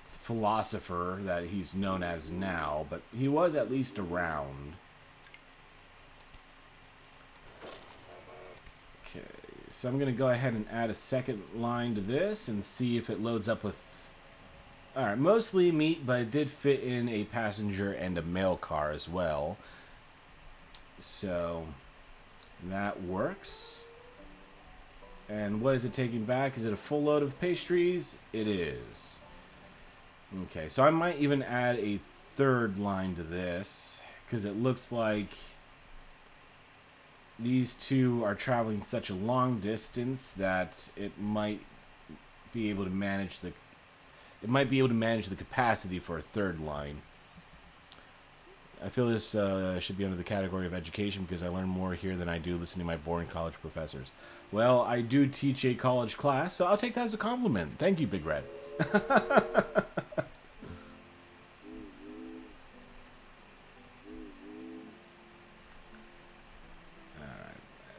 philosopher that he's known as now, but he was at least around. Okay, so I'm going to go ahead and add a second line to this and see if it loads up with... Alright, mostly meat, but it did fit in a passenger and a mail car as well. So, that works. And what is it taking back? Is it a full load of pastries? It is. Okay, so I might even add a third line to this, because it looks like these two are traveling such a long distance that it might be able to manage the capacity for a third line. I feel this should be under the category of education because I learn more here than I do listening to my boring college professors. Well, I do teach a college class, so I'll take that as a compliment. Thank you, Big Red.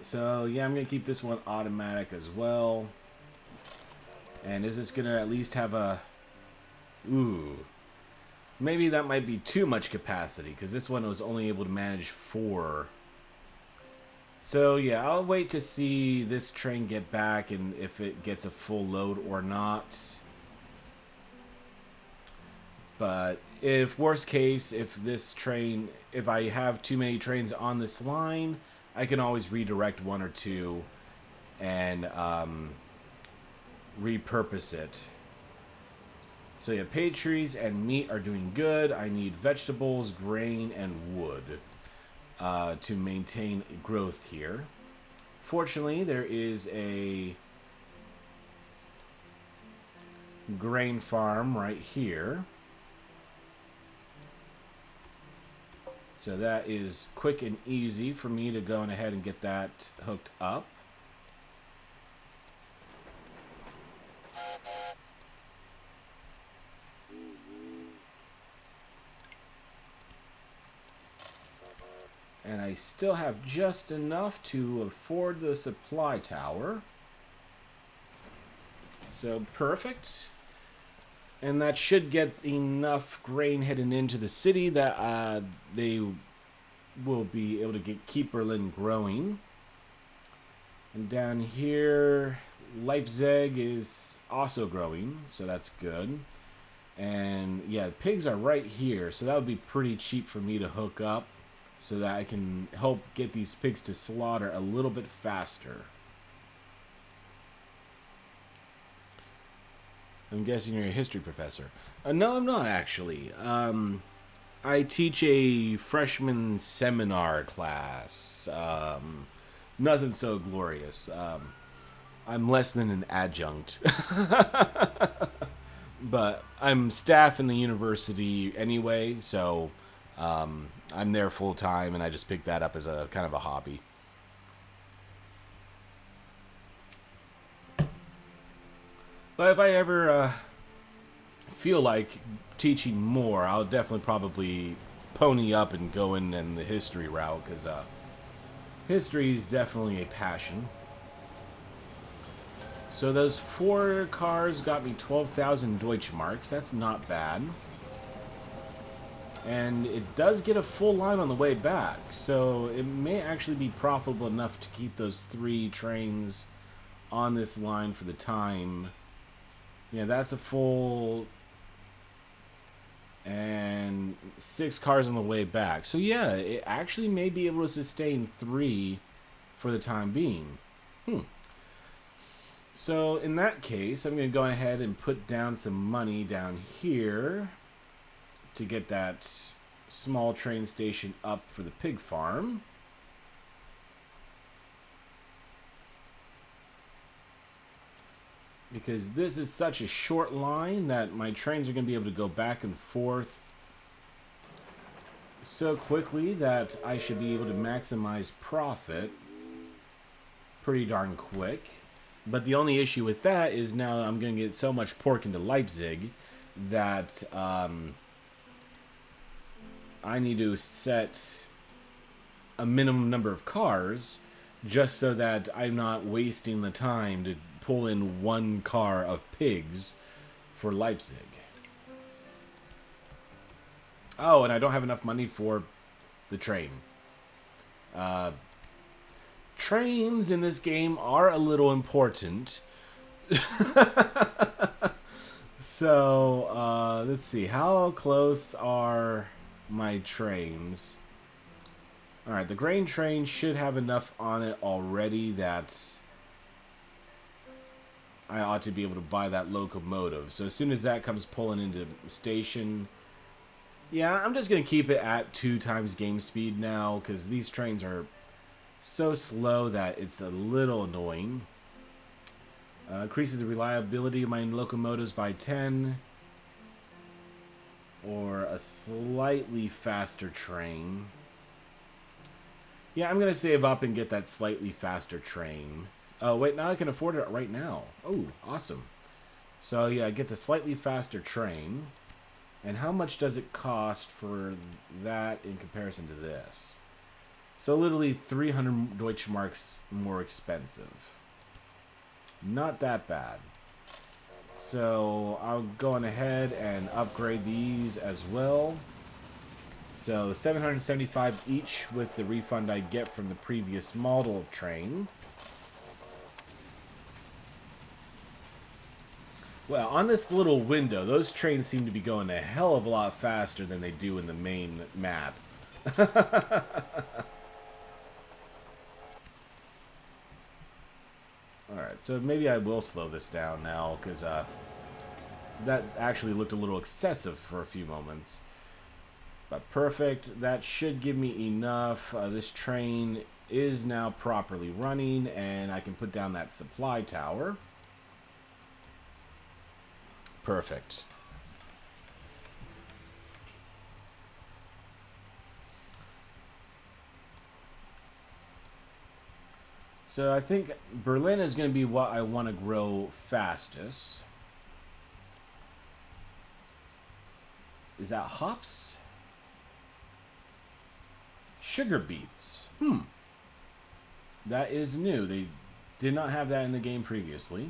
So, yeah, I'm going to keep this one automatic as well. And is this going to at least have a... Ooh. Maybe that might be too much capacity, because this one was only able to manage 4. So, yeah, I'll wait to see this train get back and if it gets a full load or not. But if worst case, if I have too many trains on this line, I can always redirect 1 or 2 and repurpose it. So yeah, pastries and meat are doing good. I need vegetables, grain, and wood to maintain growth here. Fortunately, there is a grain farm right here. So that is quick and easy for me to go ahead and get that hooked up. And I still have just enough to afford the supply tower. So perfect. And that should get enough grain heading into the city that they will be able to keep Berlin growing. And down here, Leipzig is also growing, so that's good. And yeah, pigs are right here, so that would be pretty cheap for me to hook up so that I can help get these pigs to slaughter a little bit faster. I'm guessing you're a history professor. No, I'm not actually. I teach a freshman seminar class. Nothing so glorious. I'm less than an adjunct. But I'm staff in the university anyway, so I'm there full time, and I just picked that up as a kind of a hobby. But if I ever feel like teaching more, I'll definitely probably pony up and go in the history route, because history is definitely a passion. So those 4 cars got me 12,000 Deutschmarks. That's not bad. And it does get a full line on the way back, so it may actually be profitable enough to keep those 3 trains on this line for the time. Yeah, that's a full, and 6 cars on the way back. So yeah, it actually may be able to sustain 3 for the time being. So in that case, I'm going to go ahead and put down some money down here to get that small train station up for the pig farm. Because this is such a short line that my trains are going to be able to go back and forth so quickly that I should be able to maximize profit pretty darn quick. But the only issue with that is now I'm going to get so much pork into Leipzig that I need to set a minimum number of cars just so that I'm not wasting the time to pull in 1 car of pigs for Leipzig. Oh, and I don't have enough money for the train. Trains in this game are a little important. So, let's see. How close are my trains? Alright, the grain train should have enough on it already that I ought to be able to buy that locomotive. So as soon as that comes pulling into station, yeah, I'm just going to keep it at 2 times game speed now, because these trains are so slow that it's a little annoying. Increases the reliability of my locomotives by 10. Or a slightly faster train. Yeah, I'm going to save up and get that slightly faster train. Oh, wait, now I can afford it right now. Oh, awesome. So, yeah, get the slightly faster train. And how much does it cost for that in comparison to this? So, literally 300 Deutschmarks more expensive. Not that bad. So, I'll go on ahead and upgrade these as well. So, 775 each with the refund I get from the previous model of train. Well, on this little window, those trains seem to be going a hell of a lot faster than they do in the main map. Alright, so maybe I will slow this down now, because that actually looked a little excessive for a few moments. But perfect, that should give me enough. This train is now properly running, and I can put down that supply tower. Perfect. So I think Berlin is going to be what I want to grow fastest. Is that hops? Sugar beets. That is new. They did not have that in the game previously.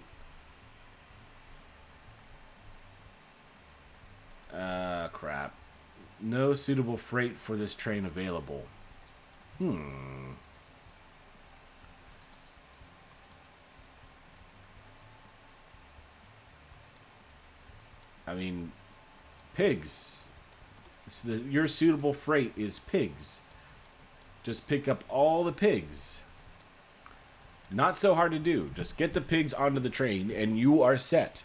Crap. No suitable freight for this train available. I mean, pigs. Your suitable freight is pigs. Just pick up all the pigs. Not so hard to do. Just get the pigs onto the train, and you are set.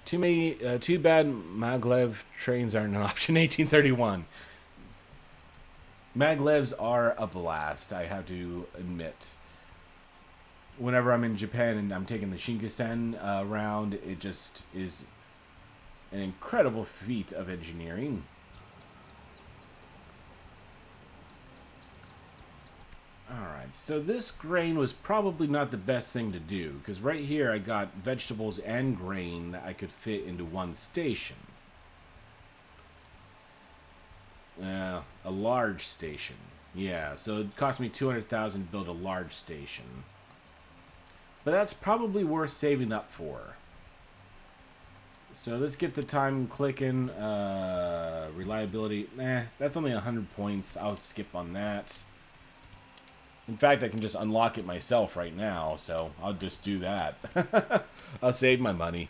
Too bad maglev trains aren't an option. 1831. Maglevs are a blast, I have to admit. Whenever I'm in Japan and I'm taking the Shinkansen around, it just is an incredible feat of engineering. Alright, so this grain was probably not the best thing to do, because right here I got vegetables and grain that I could fit into one station. A large station. Yeah, so it cost me 200,000 to build a large station. But that's probably worth saving up for. So let's get the time clicking. Reliability. That's only 100 points. I'll skip on that. In fact, I can just unlock it myself right now, so I'll just do that. I'll save my money.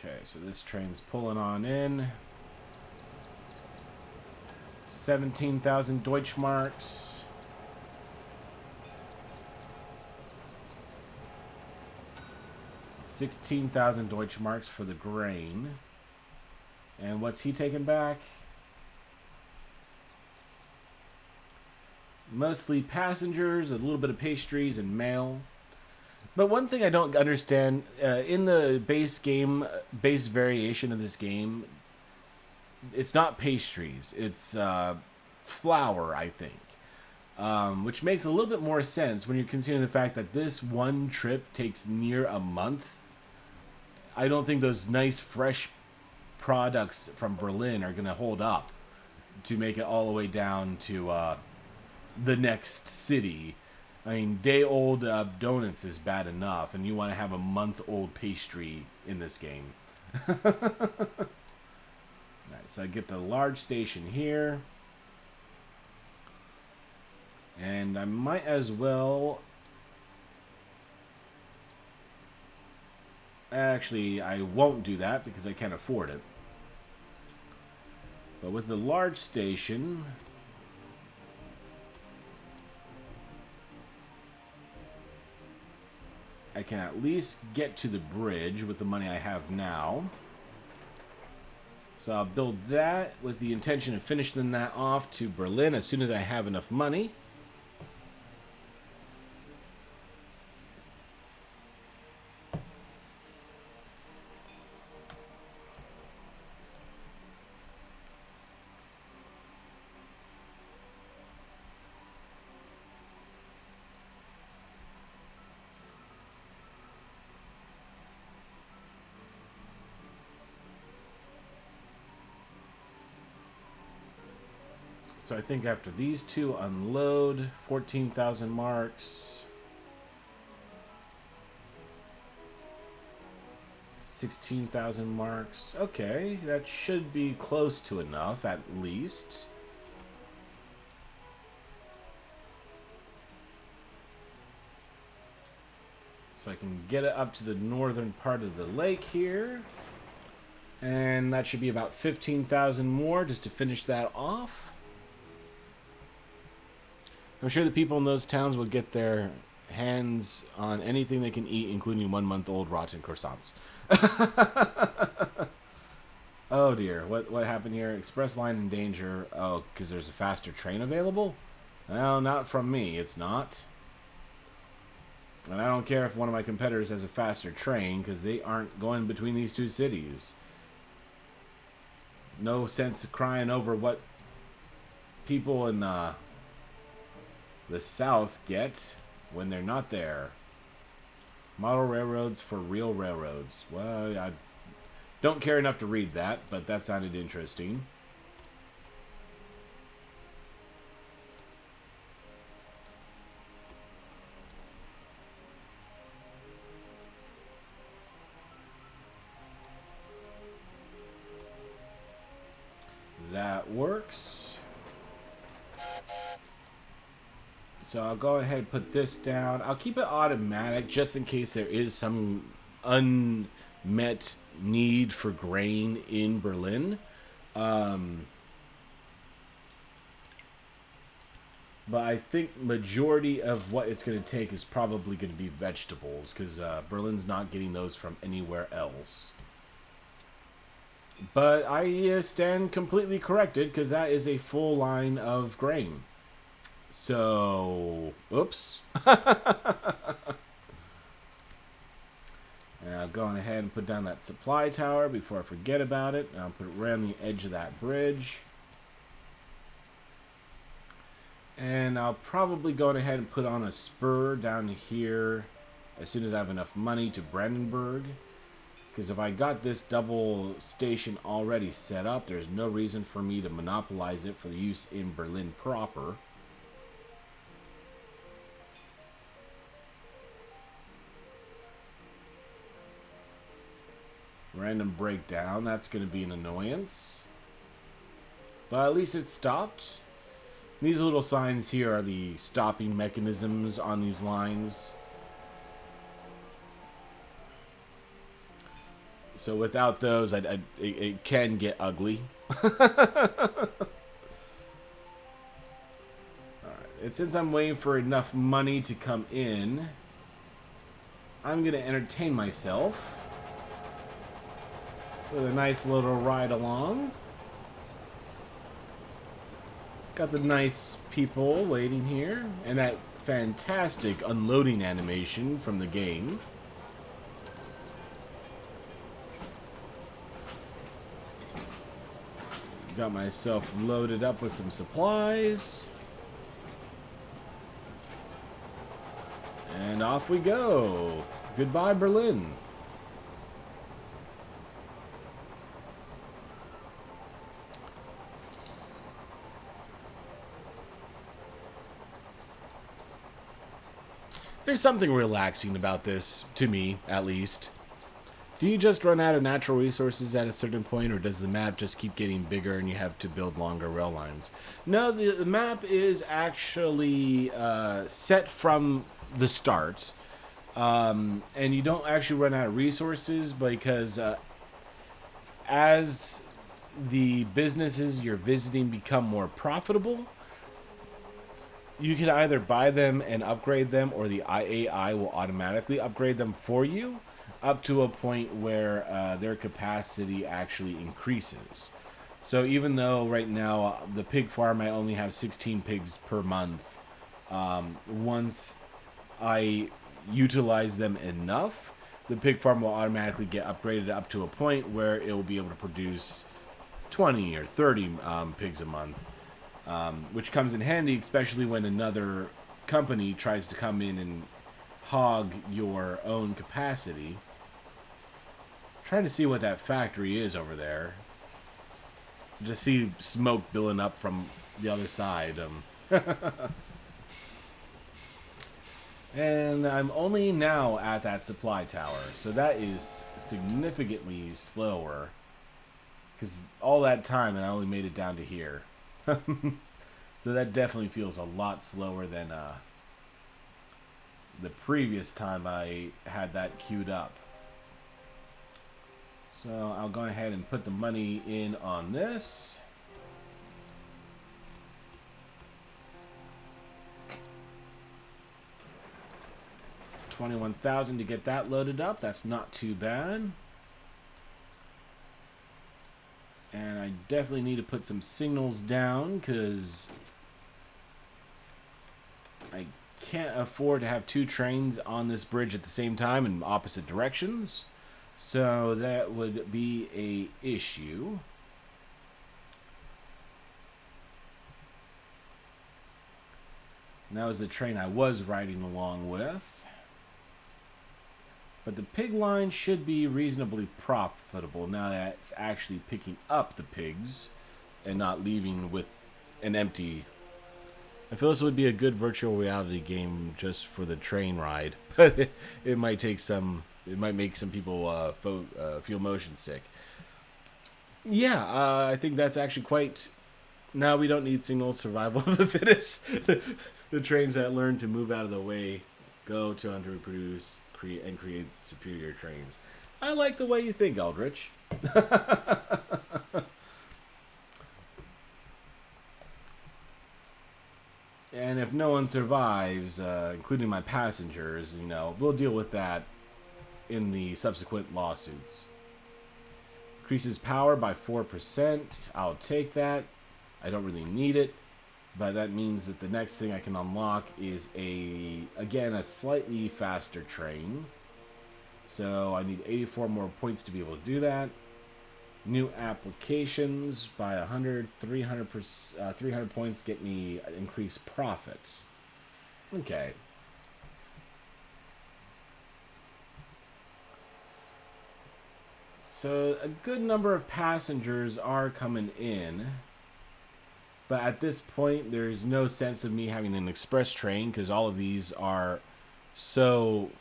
Okay, so this train's pulling on in. 17,000 Deutschmarks. $16,000 Deutschmarks for the grain. And what's he taking back? Mostly passengers, a little bit of pastries and mail. But one thing I don't understand, in the base variation of this game, it's not pastries, it's flour, I think. Which makes a little bit more sense when you're considering the fact that this one trip takes near a month. I don't think those nice fresh products from Berlin are going to hold up to make it all the way down to the next city. I mean, day-old donuts is bad enough, and you want to have a month-old pastry in this game. Alright, so I get the large station here. And I might as well... Actually, I won't do that because I can't afford it. But with the large station... I can at least get to the bridge with the money I have now. So I'll build that with the intention of finishing that off to Berlin as soon as I have enough money. So I think after these two unload, 14,000 marks. 16,000 marks. Okay, that should be close to enough, at least. So I can get it up to the northern part of the lake here. And that should be about 15,000 more just to finish that off. I'm sure the people in those towns will get their hands on anything they can eat, including 1-month-old rotten croissants. Oh dear, what happened here? Express line in danger. Oh, because there's a faster train available? Well, not from me, it's not. And I don't care if one of my competitors has a faster train, because they aren't going between these two cities. No sense of crying over what people in the South get when they're not there. Model railroads for real railroads. Well, I don't care enough to read that, but that sounded interesting. That works. So I'll go ahead and put this down. I'll keep it automatic just in case there is some unmet need for grain in Berlin. But I think majority of what it's going to take is probably going to be vegetables, because Berlin's not getting those from anywhere else. But I stand completely corrected, because that is a full line of grain. So, oops. And I'll go on ahead and put down that supply tower before I forget about it. And I'll put it right on the edge of that bridge. And I'll probably go ahead and put on a spur down here as soon as I have enough money to Brandenburg. Because if I got this double station already set up, there's no reason for me to monopolize it for the use in Berlin proper. Random breakdown, that's going to be an annoyance. But at least it stopped. These little signs here are the stopping mechanisms on these lines. So without those, it can get ugly. Alright, and since I'm waiting for enough money to come in, I'm going to entertain myself with a nice little ride along. Got the nice people waiting here, and that fantastic unloading animation from the game. Got myself loaded up with some supplies. And off we go. Goodbye, Berlin. There's something relaxing about this, to me, at least. Do you just run out of natural resources at a certain point, or does the map just keep getting bigger and you have to build longer rail lines? No, the map is actually set from the start, and you don't actually run out of resources because as the businesses you're visiting become more profitable, you can either buy them and upgrade them, or the IAI will automatically upgrade them for you up to a point where their capacity actually increases. So even though right now the pig farm I only have 16 pigs per month, once I utilize them enough, the pig farm will automatically get upgraded up to a point where it will be able to produce 20 or 30 pigs a month. Which comes in handy, especially when another company tries to come in and hog your own capacity. Trying to see what that factory is over there. Just see smoke billowing up from the other side. And I'm only now at that supply tower, so that is significantly slower. Because all that time and I only made it down to here. So that definitely feels a lot slower than the previous time I had that queued up. So I'll go ahead and put the money in on this. $21,000 to get that loaded up. That's not too bad. And I definitely need to put some signals down because I can't afford to have two trains on this bridge at the same time in opposite directions. So that would be a issue. And that was the train I was riding along with. But the pig line should be reasonably profitable now that it's actually picking up the pigs and not leaving with an empty. I feel this would be a good virtual reality game just for the train ride, but it might take some. It might make some people feel motion sick. Yeah, I think that's actually quite No, we don't need signal survival of the fittest. The trains that learn to move out of the way go to underproduce and create superior trains. I like the way you think, Eldritch. And if no one survives, including my passengers, we'll deal with that in the subsequent lawsuits. Increases power by 4%. I'll take that. I don't really need it, but that means that the next thing I can unlock is again a slightly faster train. So I need 84 more points to be able to do that. New applications by 100, 300 points get me increased profit. Okay. So a good number of passengers are coming in. But at this point, there's no sense of me having an express train because all of these are so...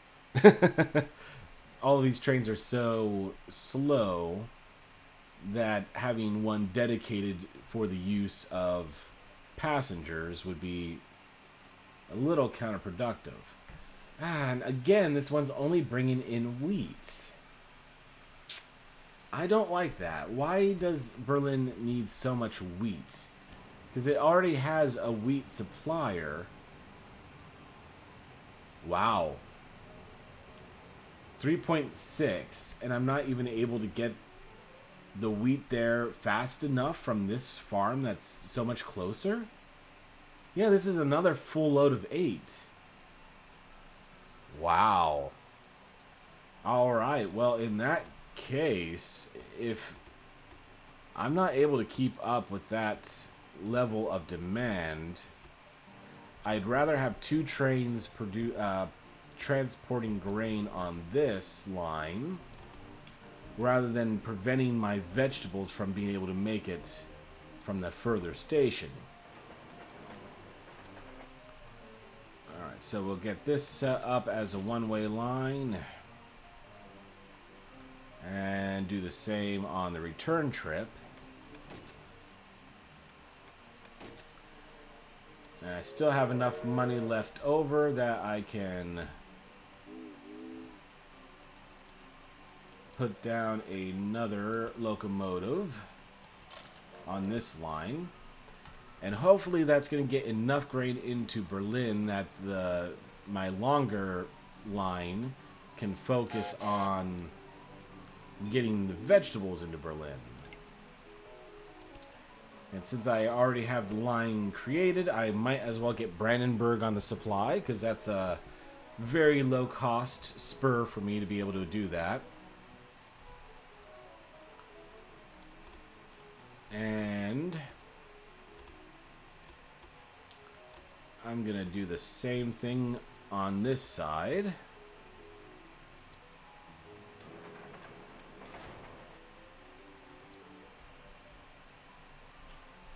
all of these trains are so slow that having one dedicated for the use of passengers would be a little counterproductive. And again, this one's only bringing in wheat. I don't like that. Why does Berlin need so much wheat? Because it already has a wheat supplier. Wow. 3.6, and I'm not even able to get the wheat there fast enough from this farm that's so much closer? Yeah, this is another full load of 8. Wow. Alright, well, in that case, if I'm not able to keep up with that level of demand, I'd rather have 2 trains transporting grain on this line rather than preventing my vegetables from being able to make it from the further station. Alright, so we'll get this set up as a one-way line and do the same on the return trip. And I still have enough money left over that I can put down another locomotive on this line. And hopefully that's going to get enough grain into Berlin that my longer line can focus on getting the vegetables into Berlin. And since I already have the line created, I might as well get Brandenburg on the supply, because that's a very low-cost spur for me to be able to do that. And I'm going to do the same thing on this side.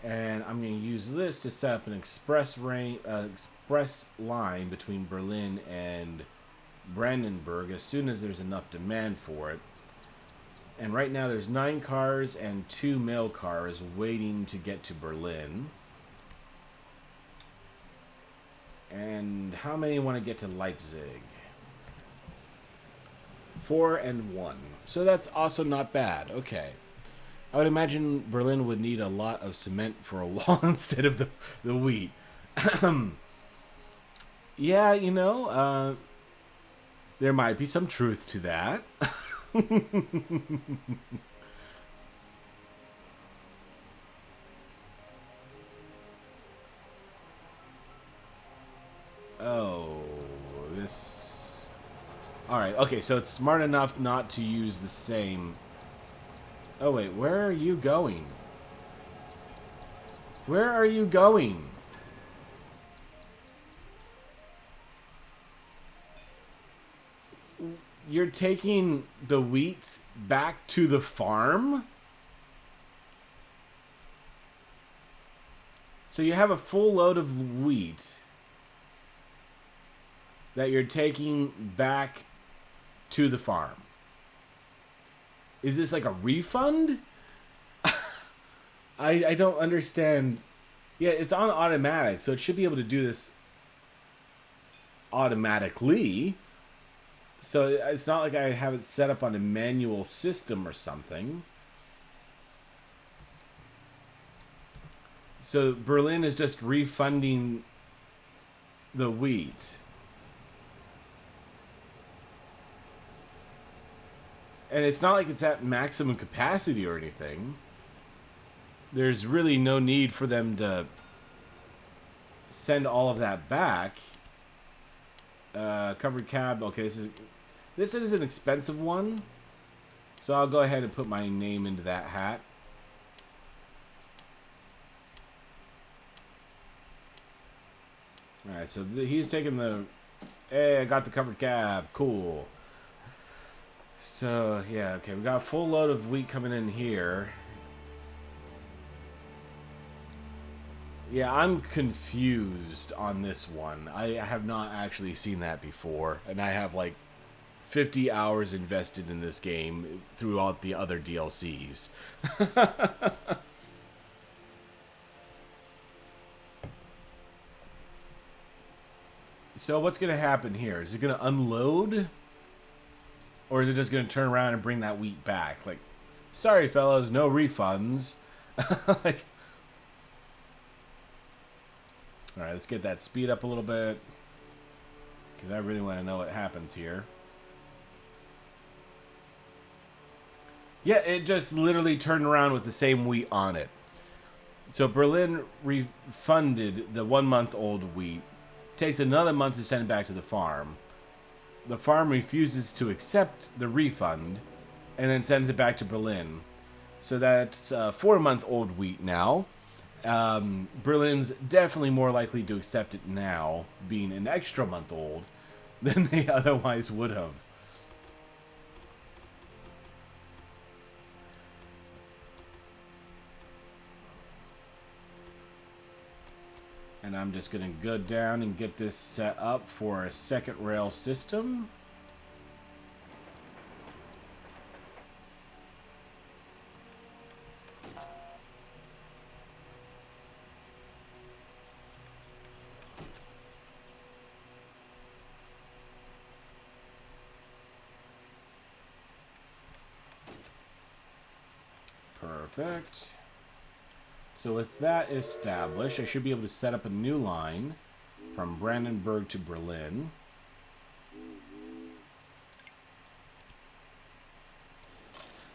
And I'm going to use this to set up an express line between Berlin and Brandenburg as soon as there's enough demand for it. And right now there's 9 cars and 2 mail cars waiting to get to Berlin. And how many want to get to Leipzig? 4 and 1. So that's also not bad. Okay. I would imagine Berlin would need a lot of cement for a wall instead of the wheat. Yeah, there might be some truth to that. Oh, this... Alright, okay, so it's smart enough not to use the same... Oh, wait, where are you going? Where are you going? You're taking the wheat back to the farm? So you have a full load of wheat that you're taking back to the farm. Is this like a refund? I don't understand Yeah, it's on automatic, so it should be able to do this automatically. So it's not like I have it set up on a manual system or something. So Berlin is just refunding the wheat. And it's not like it's at maximum capacity or anything. There's really no need for them to send all of that back. Covered cab. Okay, this is an expensive one. So I'll go ahead and put my name into that hat. Alright, so he's taking the... Hey, I got the covered cab. Cool. So, yeah, okay. We got a full load of wheat coming in here. Yeah, I'm confused on this one. I have not actually seen that before. And I have, like, 50 hours invested in this game throughout the other DLCs. So what's going to happen here? Is it going to unload? Or is it just going to turn around and bring that wheat back? Like, sorry, fellas, no refunds. Like, all right, let's get that speed up a little bit. Because I really want to know what happens here. Yeah, it just literally turned around with the same wheat on it. So Berlin refunded the 1-month-old wheat. Takes another month to send it back to the farm. The farm refuses to accept the refund and then sends it back to Berlin. So that's 4-month-old wheat now. Berlin's definitely more likely to accept it now, being an extra month old, than they otherwise would have. And I'm just going to go down and get this set up for a second rail system. Perfect. So with that established, I should be able to set up a new line from Brandenburg to Berlin.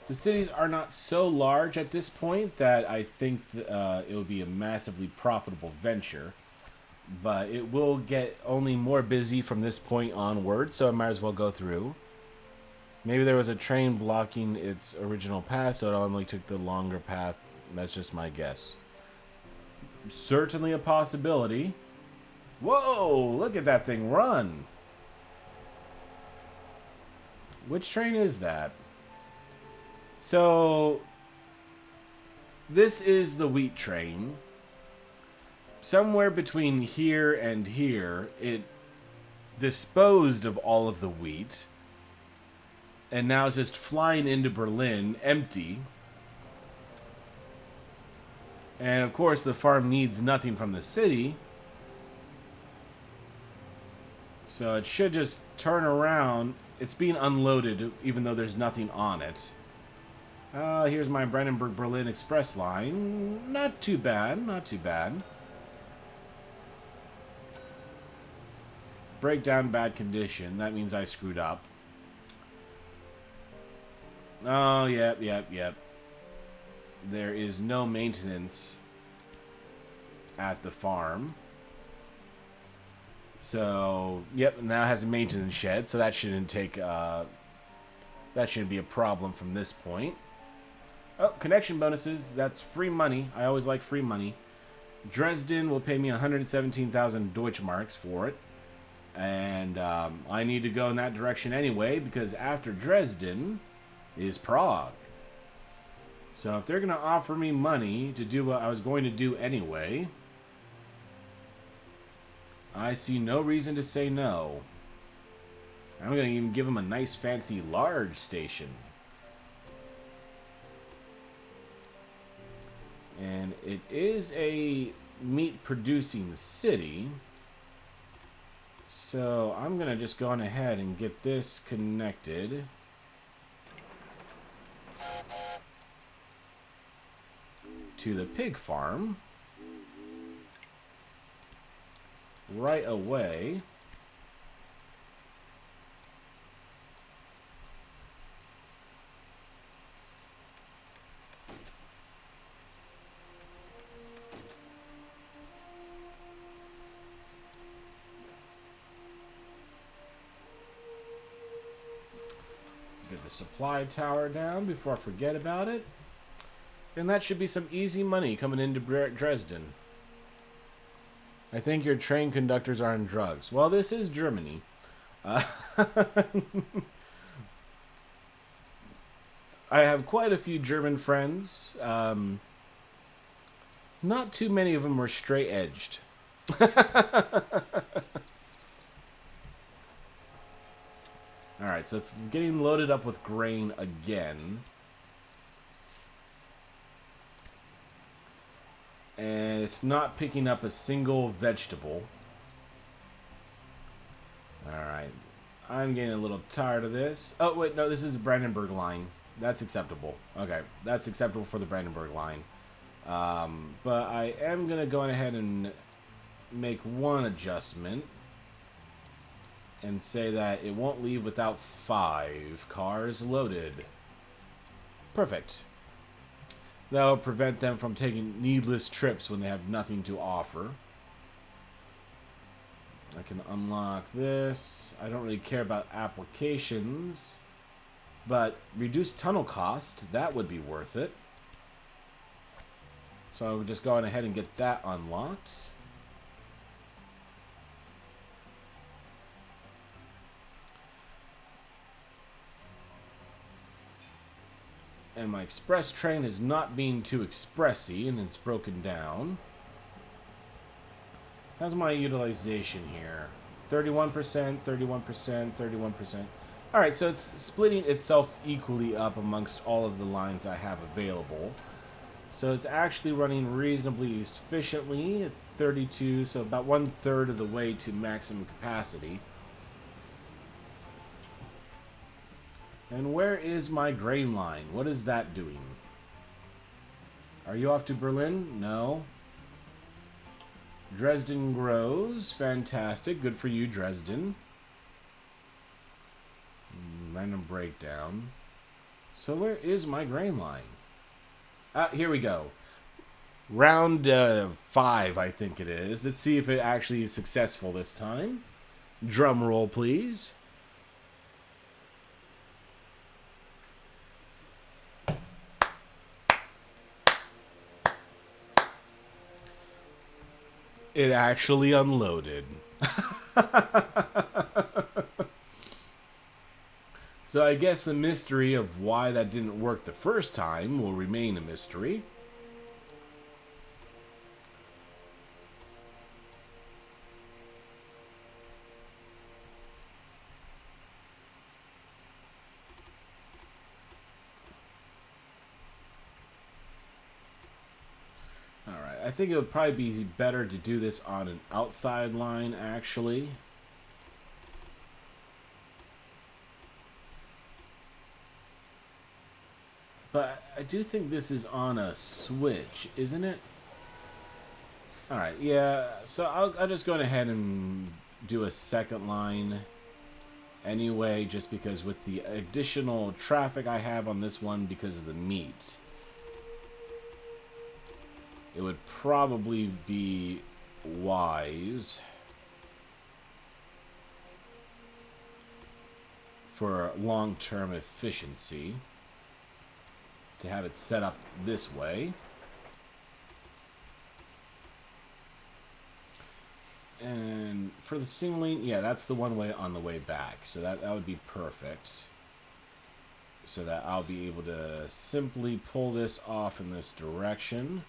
The cities are not so large at this point that I think it will be a massively profitable venture. But it will get only more busy from this point onward, so I might as well go through. Maybe there was a train blocking its original path, so it only took the longer path. That's just my guess. Certainly a possibility. Whoa, look at that thing run. Which train is that? So, this is the wheat train. Somewhere between here and here, it disposed of all of the wheat. And now it's just flying into Berlin empty. And of course, the farm needs nothing from the city. So it should just turn around. It's being unloaded, even though there's nothing on it. Here's my Brandenburg-Berlin Express line. Not too bad, not too bad. Breakdown, bad condition. That means I screwed up. Oh, yep. There is no maintenance at the farm. So, yep, now it has a maintenance shed, so that shouldn't take, that shouldn't be a problem from this point. Oh, connection bonuses. That's free money. I always like free money. Dresden will pay me 117,000 Deutschmarks for it. And I need to go in that direction anyway, because after Dresden is Prague. So if they're going to offer me money to do what I was going to do anyway, I see no reason to say no. I'm going to even give them a nice fancy large station. And it is a meat producing city. So I'm going to just go on ahead and get this connected. To the pig farm. Right away. Get the supply tower down before I forget about it. And that should be some easy money coming into Dresden. I think your train conductors are on drugs. Well, this is Germany. I have quite a few German friends. Not too many of them were straight-edged. Alright, so it's getting loaded up with grain again. And it's not picking up a single vegetable. Alright. I'm getting a little tired of this. Oh, wait, no, this is the Brandenburg line. That's acceptable. Okay, that's acceptable for the Brandenburg line. But I am going to go ahead and make one adjustment. And say that it won't leave without 5 cars loaded. Perfect. That will prevent them from taking needless trips when they have nothing to offer. I can unlock this. I don't really care about applications. But reduced tunnel cost, that would be worth it. So I would just go on ahead and get that unlocked. And my express train is not being too expressy, and it's broken down. How's my utilization here? 31%, 31%, 31%. Alright, so it's splitting itself equally up amongst all of the lines I have available. So it's actually running reasonably efficiently at 32, so about 1/3 of the way to maximum capacity. And where is my grain line? What is that doing? Are you off to Berlin? No. Dresden grows. Fantastic. Good for you, Dresden. Random breakdown. So where is my grain line? Here we go. Round 5, I think it is. Let's see if it actually is successful this time. Drum roll, please. It actually unloaded. So I guess the mystery of why that didn't work the first time will remain a mystery. I think it would probably be better to do this on an outside line, actually. But I do think this is on a switch, isn't it? Alright, yeah. So I'll just go ahead and do a second line anyway, just because with the additional traffic I have on this one because of the meat, it would probably be wise for long-term efficiency to have it set up this way. And for the signaling, yeah, that's the one way on the way back. So that would be perfect. So that I'll be able to simply pull this off in this direction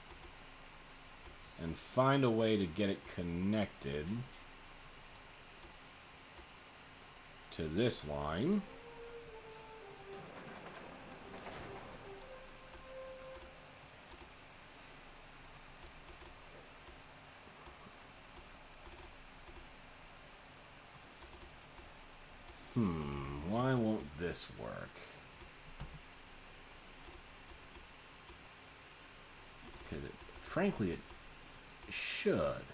and find a way to get it connected to this line. Why won't this work? Because frankly, it should.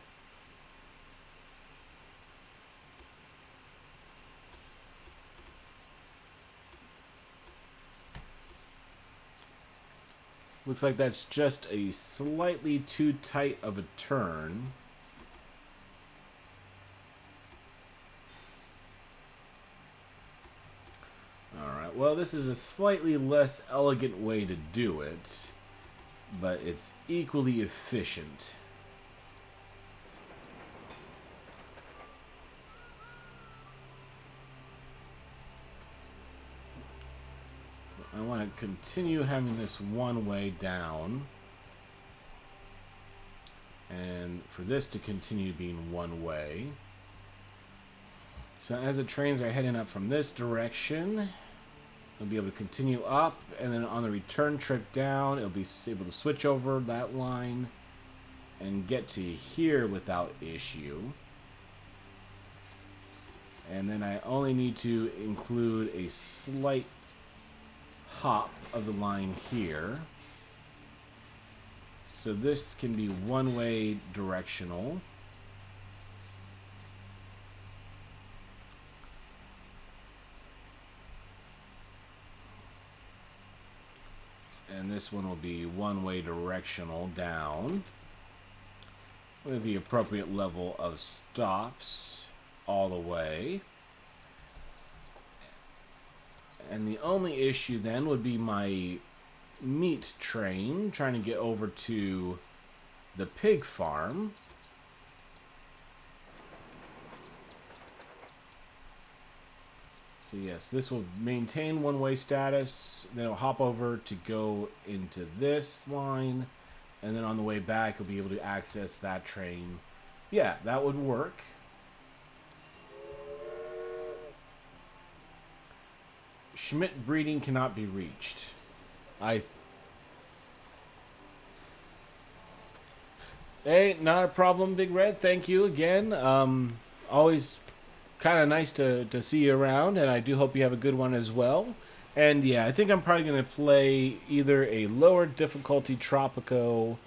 Looks like that's just a slightly too tight of a turn. Alright, well, this is a slightly less elegant way to do it, but it's equally efficient. I want to continue having this one way down, and for this to continue being one way. So as the trains are heading up from this direction, it'll be able to continue up, and then on the return trip down, it'll be able to switch over that line and get to here without issue. And then I only need to include a slight hop of the line here. So this can be one-way directional. And this one will be one-way directional down with the appropriate level of stops all the way. And the only issue then would be my meat train trying to get over to the pig farm. So yes, this will maintain one-way status, then it'll hop over to go into this line, and then on the way back you'll be able to access that train. Yeah, that would work. Schmidt breeding cannot be reached. Hey, not a problem, Big Red. Thank you again. Always kind of nice to see you around, and I do hope you have a good one as well. And yeah, I think I'm probably going to play either a lower difficulty Tropico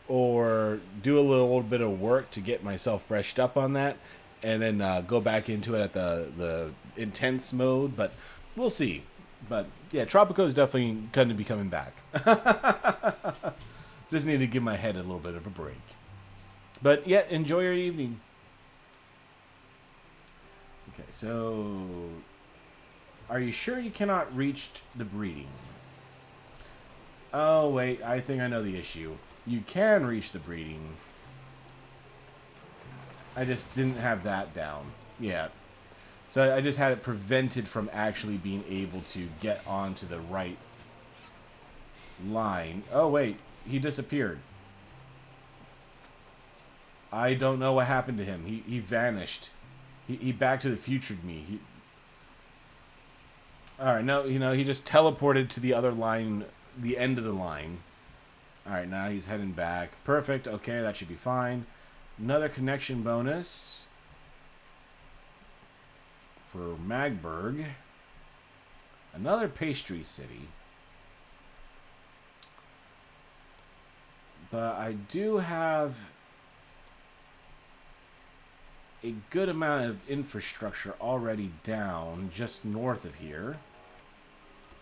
or do a little bit of work to get myself brushed up on that, and then go back into it at the intense mode, but we'll see. But yeah, Tropico is definitely going to be coming back. Just need to give my head a little bit of a break. But yeah, enjoy your evening. Okay, so are you sure you cannot reach the breeding? Oh, wait, I think I know the issue. You can reach the breeding. I just didn't have that down. Yeah. So I just had it prevented from actually being able to get onto the right line. Oh, wait, he disappeared. I don't know what happened to him. He vanished. He Back to the Futured me. Alright, no, he just teleported to the other line, the end of the line. Alright, now he's heading back. Perfect, okay, that should be fine. Another connection bonus for Magburg. Another pastry city. But I do have a good amount of infrastructure already down just north of here,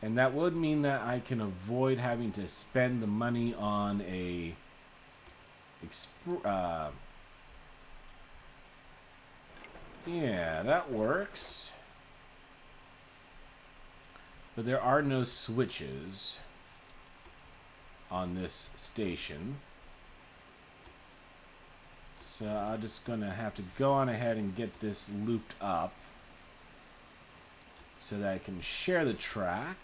and that would mean that I can avoid having to spend the money on a yeah, that works, but there are no switches on this station. So I'm just going to have to go on ahead and get this looped up so that I can share the track.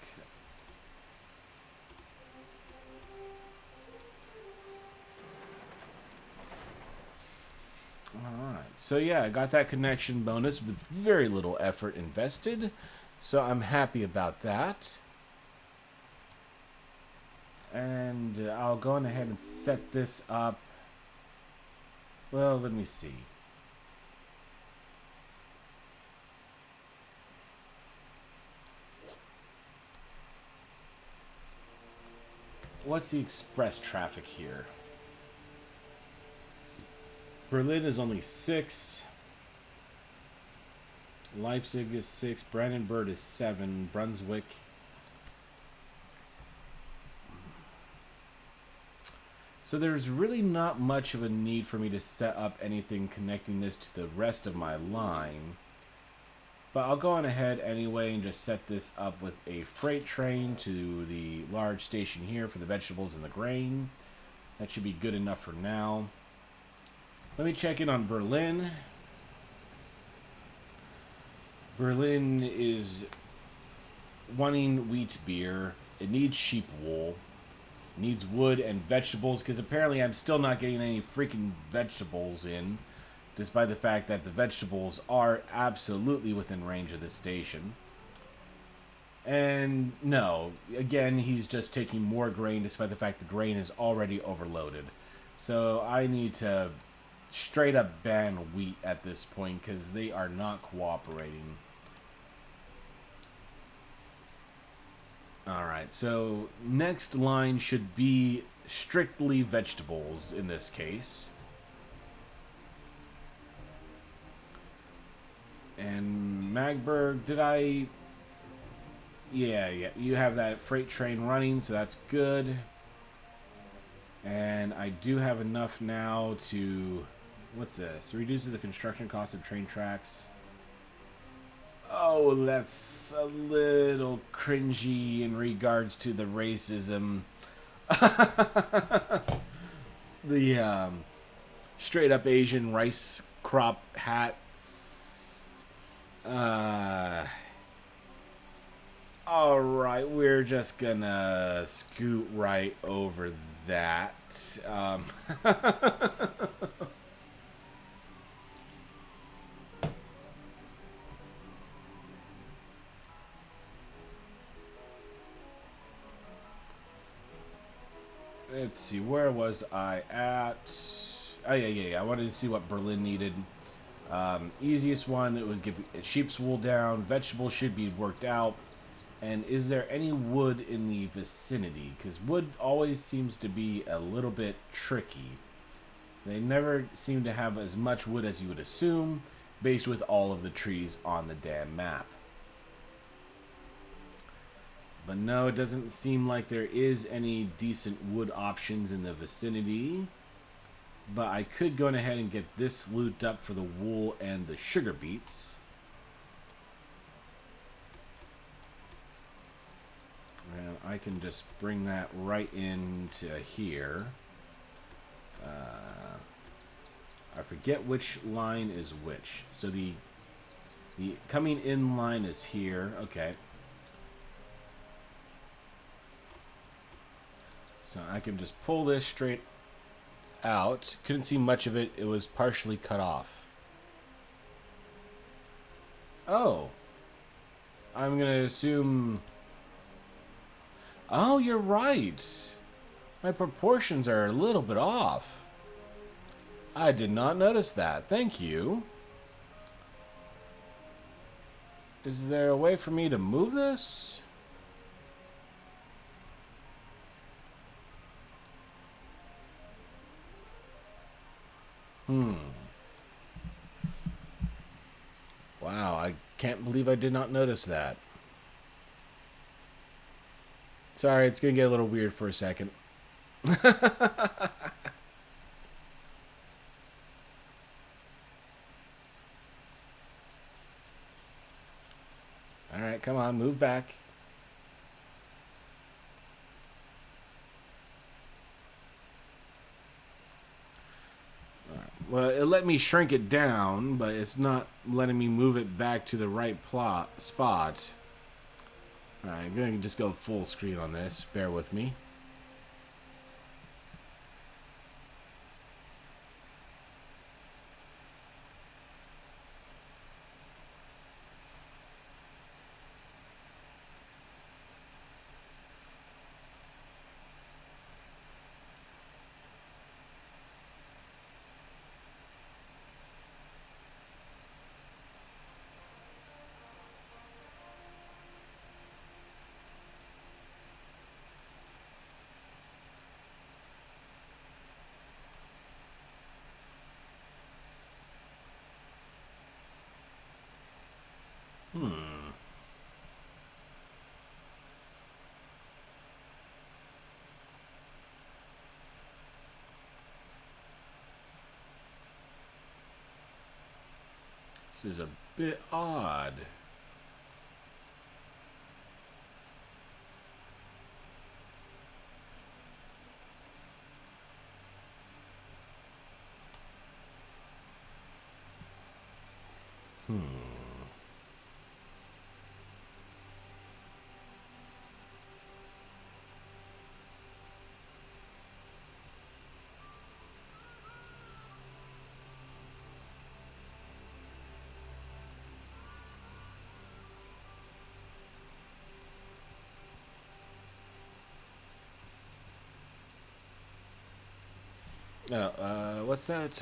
Alright, so yeah, I got that connection bonus with very little effort invested, so I'm happy about that. And I'll go on ahead and set this up. Well, let me see. what's the express traffic here? Berlin is only 6. Leipzig is 6. Brandenburg is 7. Brunswick. So there's really not much of a need for me to set up anything connecting this to the rest of my line. But I'll go on ahead anyway and just set this up with a freight train to the large station here for the vegetables and the grain. That should be good enough for now. Let me check in on Berlin. Berlin is wanting wheat beer. It needs sheep wool. It needs wood and vegetables, because apparently I'm still not getting any freaking vegetables in, despite the fact that the vegetables are absolutely within range of this station. And no, again, he's just taking more grain, despite the fact the grain is already overloaded. So I need to straight up ban wheat at this point, because they are not cooperating. Alright, so next line should be strictly vegetables in this case. And Magburg, did I... Yeah, you have that freight train running, so that's good. And I do have enough now to... What's this? Reduces the construction cost of train tracks. Oh, that's a little cringy in regards to the racism. The straight up Asian rice crop hat. Alright, we're just gonna scoot right over that. Let's see, where was I at? Oh, yeah. I wanted to see what Berlin needed. Easiest one, it would get sheep's wool down. Vegetables should be worked out. And is there any wood in the vicinity? Because wood always seems to be a little bit tricky. They never seem to have as much wood as you would assume, based with all of the trees on the damn map. But no, it doesn't seem like there is any decent wood options in the vicinity. But I could go ahead and get this looped up for the wool and the sugar beets. And I can just bring that right into here. I forget which line is which. So the coming in line is here. Okay. So I can just pull this straight out. Couldn't see much of it. It was partially cut off. Oh. I'm going to assume... Oh, you're right. My proportions are a little bit off. I did not notice that. Thank you. Is there a way for me to move this? Wow, I can't believe I did not notice that. Sorry, it's going to get a little weird for a second. Alright, come on, move back. Well, it let me shrink it down, but it's not letting me move it back to the right spot. Alright, I'm going to just go full screen on this. Bear with me. Hmm. This is a bit odd. What's that?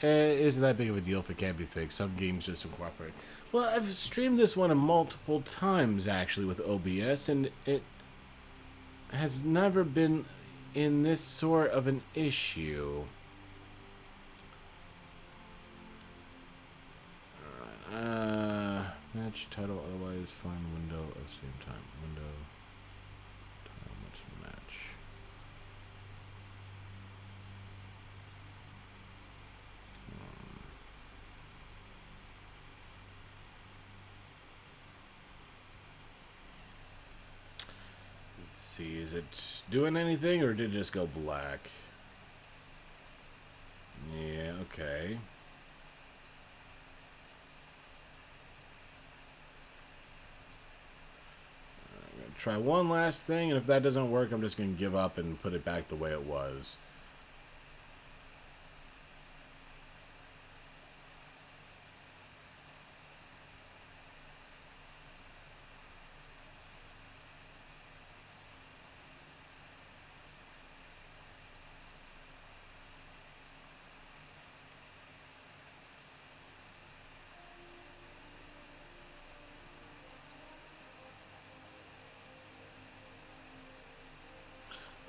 Isn't that big of a deal if it can't be fixed? Some games just don't cooperate. Well, I've streamed this one multiple times, actually, with OBS, and it has never been in this sort of an issue. Match title, otherwise find window at the same time. Window, title, match. Let's see, is it doing anything or did it just go black? Yeah, okay. I'm gonna try one last thing, and if that doesn't work, I'm just gonna give up and put it back the way it was.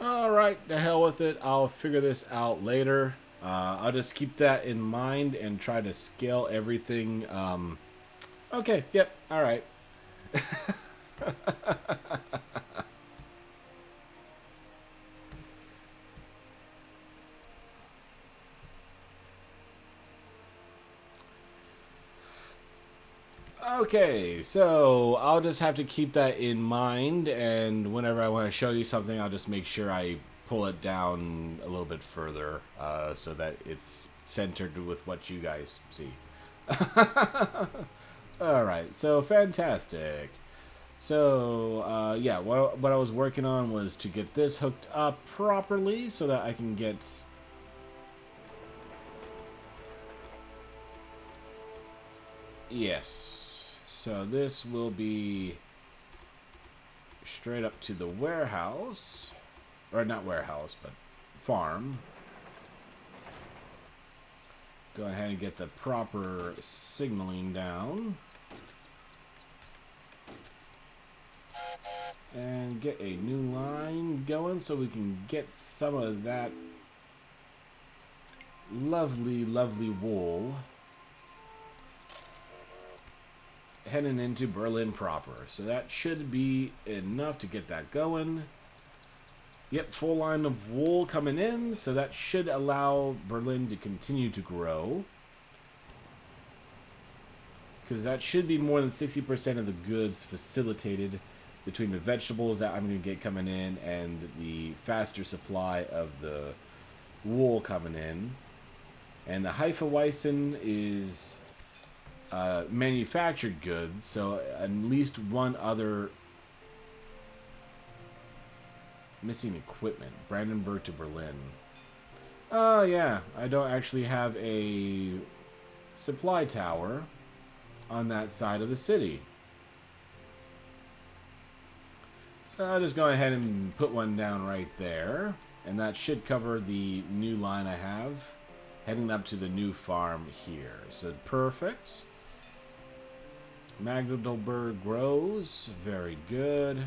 Alright, the hell with it. I'll figure this out later. I'll just keep that in mind and try to scale everything. Okay, yep, alright. Okay, so I'll just have to keep that in mind, and whenever I want to show you something, I'll just make sure I pull it down a little bit further so that it's centered with what you guys see. Alright, so fantastic. So, yeah, what I was working on was to get this hooked up properly so that I can get... Yes. So this will be straight up to the warehouse. Or not warehouse, but farm. Go ahead and get the proper signaling down. And get a new line going so we can get some of that lovely, lovely wool heading into Berlin proper. So that should be enough to get that going. Yep, full line of wool coming in, so that should allow Berlin to continue to grow. Because that should be more than 60% of the goods facilitated between the vegetables that I'm going to get coming in and the faster supply of the wool coming in. And the Hefeweizen is manufactured goods, so at least one other missing equipment. Brandenburg to Berlin. Oh yeah, I don't actually have a supply tower on that side of the city. So I'll just go ahead and put one down right there, and that should cover the new line I have heading up to the new farm here. So perfect. Magdeburg grows. Very good.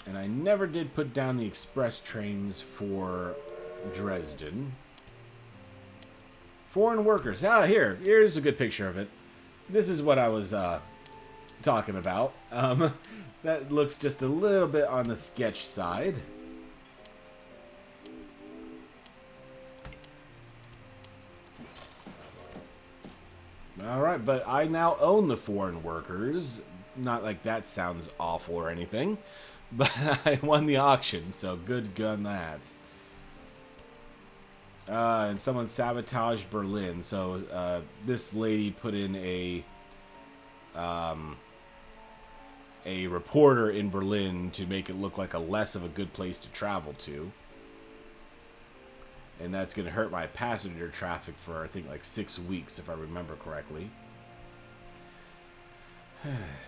And I never did put down the express trains for Dresden. Foreign workers. Ah, here's a good picture of it. This is what I was talking about. That looks just a little bit on the sketch side. Alright, but I now own the foreign workers. Not like that sounds awful or anything. But I won the auction, so good gun that. And someone sabotaged Berlin. So this lady put in a reporter in Berlin to make it look like a less of a good place to travel to. And that's going to hurt my passenger traffic for, I think, like 6 weeks, if I remember correctly.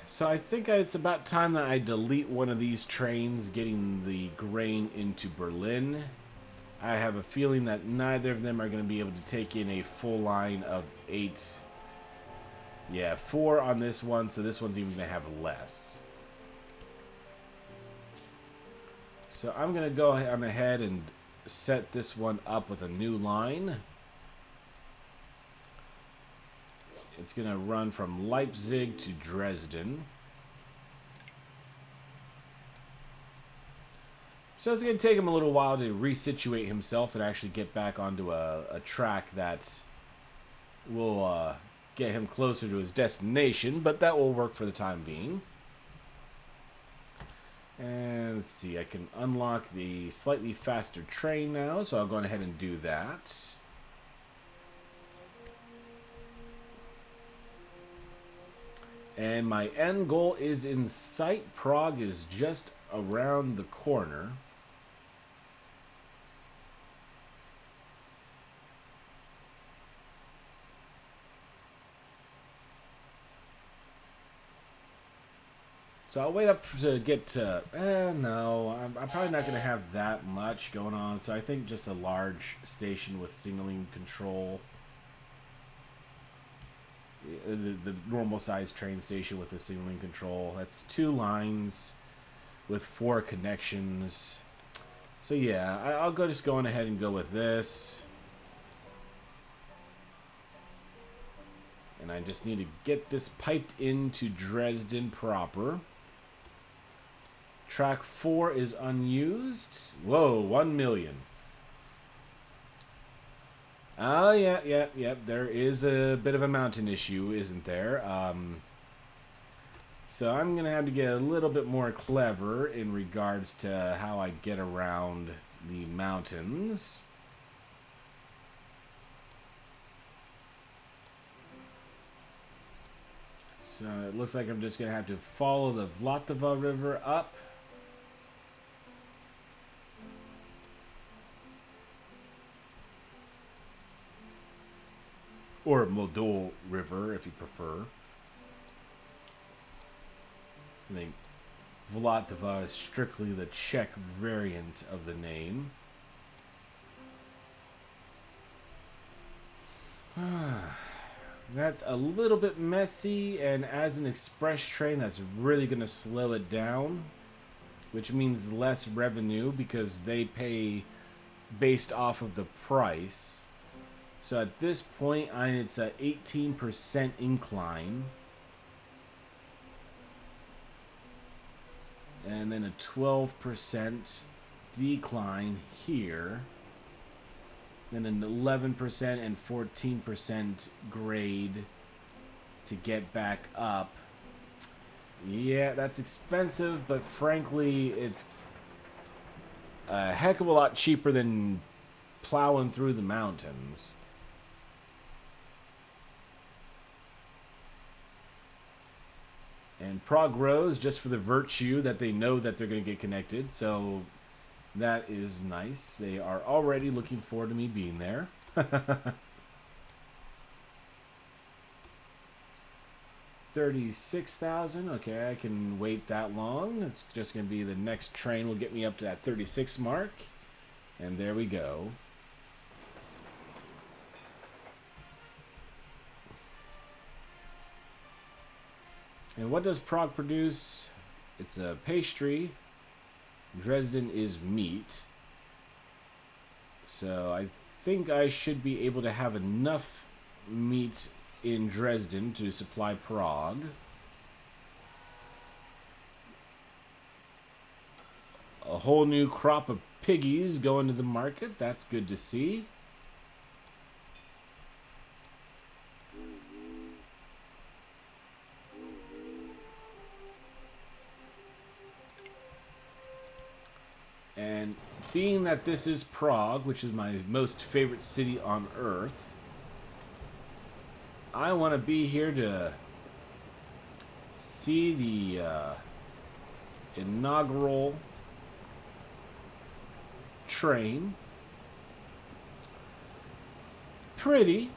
So I think it's about time that I delete one of these trains getting the grain into Berlin. I have a feeling that neither of them are going to be able to take in a full line of 8. Yeah, 4 on this one, so this one's even going to have less. So I'm going to go on ahead and set this one up with a new line. It's going to run from Leipzig to Dresden. So it's going to take him a little while to resituate himself and actually get back onto a track that will get him closer to his destination, but that will work for the time being. And let's see, I can unlock the slightly faster train now, so I'll go ahead and do that. And my end goal is in sight. Prague is just around the corner. So I'll wait up to get to... no, I'm probably not going to have that much going on. So I think just a large station with signaling control. The normal size train station with the signaling control. That's 2 lines with 4 connections. So yeah, I'll just go on ahead and go with this. And I just need to get this piped into Dresden proper. Track 4 is unused. Whoa, 1 million. Oh, yeah. There is a bit of a mountain issue, isn't there? So I'm going to have to get a little bit more clever in regards to how I get around the mountains. So it looks like I'm just going to have to follow the Vltava River up. Or Modol River, if you prefer. I think Vltava is strictly the Czech variant of the name. That's a little bit messy, and as an express train, that's really going to slow it down, which means less revenue because they pay based off of the price. So at this point, it's an 18% incline. And then a 12% decline here. Then an 11% and 14% grade to get back up. Yeah, that's expensive, but frankly, it's a heck of a lot cheaper than plowing through the mountains. And Prague Rose, just for the virtue that they know that they're going to get connected. So that is nice. They are already looking forward to me being there. 36,000. Okay, I can wait that long. It's just going to be the next train will get me up to that 36 mark. And there we go. And what does Prague produce? It's a pastry. Dresden is meat. So I think I should be able to have enough meat in Dresden to supply Prague. A whole new crop of piggies going to the market. That's good to see. And being that this is Prague, which is my most favorite city on earth, I want to be here to see the inaugural train. Pretty,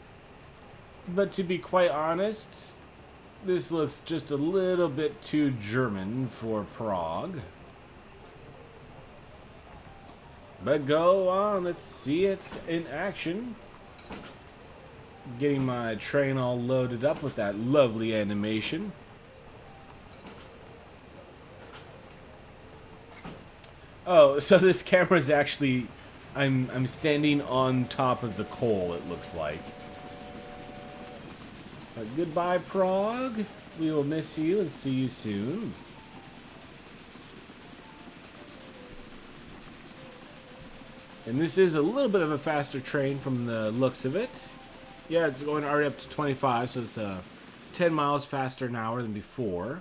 but to be quite honest, this looks just a little bit too German for Prague. But go on, let's see it in action. Getting my train all loaded up with that lovely animation. Oh, so this camera is actually, I'm standing on top of the coal, it looks like. But goodbye, Prague. We will miss you and see you soon. And this is a little bit of a faster train from the looks of it. Yeah, it's going already up to 25, so it's 10 miles faster an hour than before.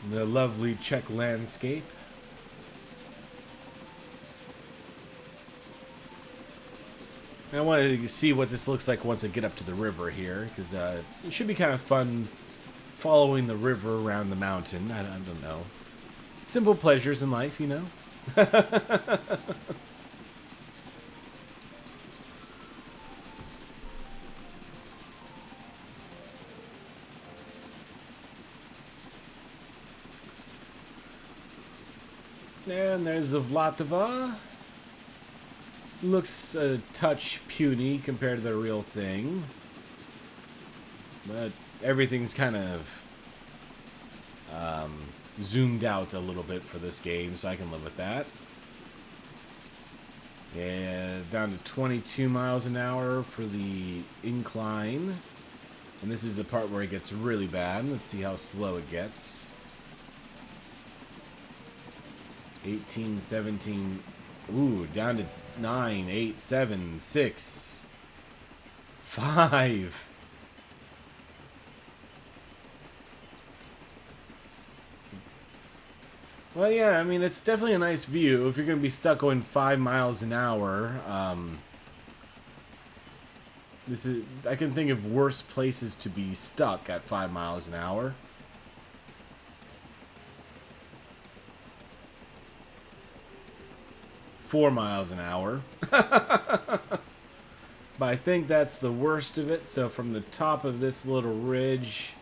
The lovely Czech landscape. And I wanted to see what this looks like once I get up to the river here, because it should be kind of fun following the river around the mountain. I don't know. Simple pleasures in life, you know? And there's the Vlatava. Looks a touch puny compared to the real thing. But everything's kind of zoomed out a little bit for this game, so I can live with that. Yeah, down to 22 miles an hour for the incline. And this is the part where it gets really bad. Let's see how slow it gets. 18, 17... Ooh, down to 9, 8, 7, 6, 5. Well, yeah, I mean, it's definitely a nice view. If you're going to be stuck going 5 miles an hour, this is, I can think of worse places to be stuck at 5 miles an hour. $4 miles an hour. But I think that's the worst of it. So from the top of this little ridge,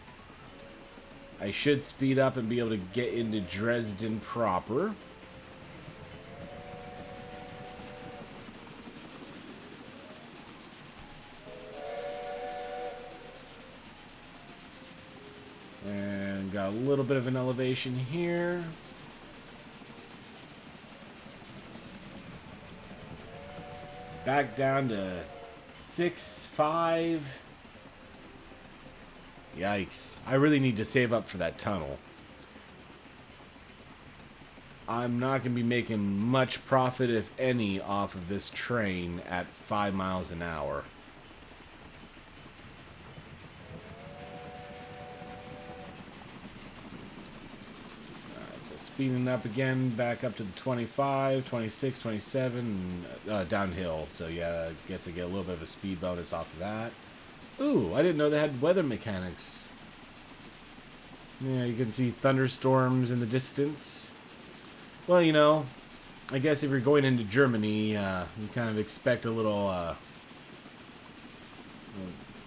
I should speed up and be able to get into Dresden proper. And got a little bit of an elevation here. Back down to 6.5. Yikes. I really need to save up for that tunnel. I'm not going to be making much profit, if any, off of this train at 5 miles an hour. Speeding up again, back up to the 25, 26, 27, downhill. So yeah, I guess I get a little bit of a speed bonus off of that. Ooh, I didn't know they had weather mechanics. Yeah, you can see thunderstorms in the distance. Well, you know, I guess if you're going into Germany, you kind of expect a little,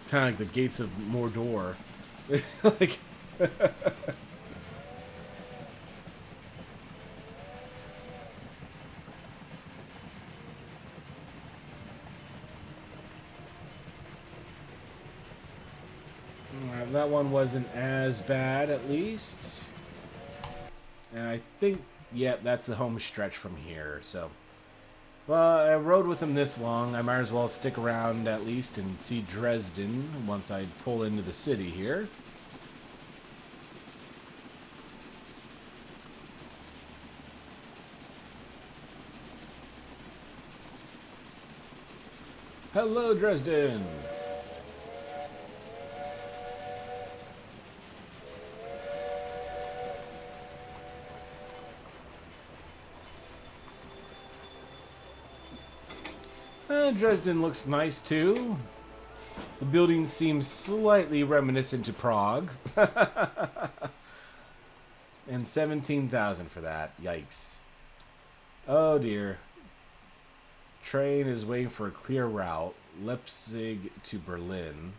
kind of like the gates of Mordor. Like... Alright, that one wasn't as bad, at least. And I think, yep, that's the home stretch from here, so. Well, I rode with him this long, I might as well stick around at least and see Dresden once I pull into the city here. Hello, Dresden! Dresden looks nice too. The building seems slightly reminiscent to Prague. And 17,000 for that. Yikes. Oh dear. Train is waiting for a clear route. Leipzig to Berlin.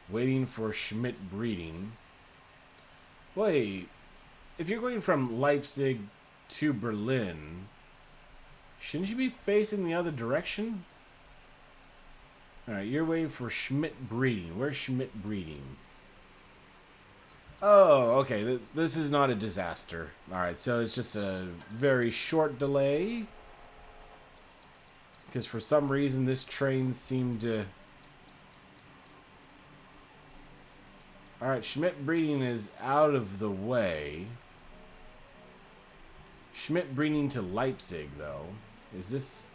Waiting for Schmidt breeding. Wait. If you're going from Leipzig to Berlin, shouldn't you be facing the other direction? Alright, you're waiting for Schmidt breeding. Where's Schmidt breeding? Oh, okay. This is not a disaster. Alright, so it's just a very short delay. Because for some reason this train seemed to... Alright, Schmidt breeding is out of the way. Schmidt breeding to Leipzig, though. Is this...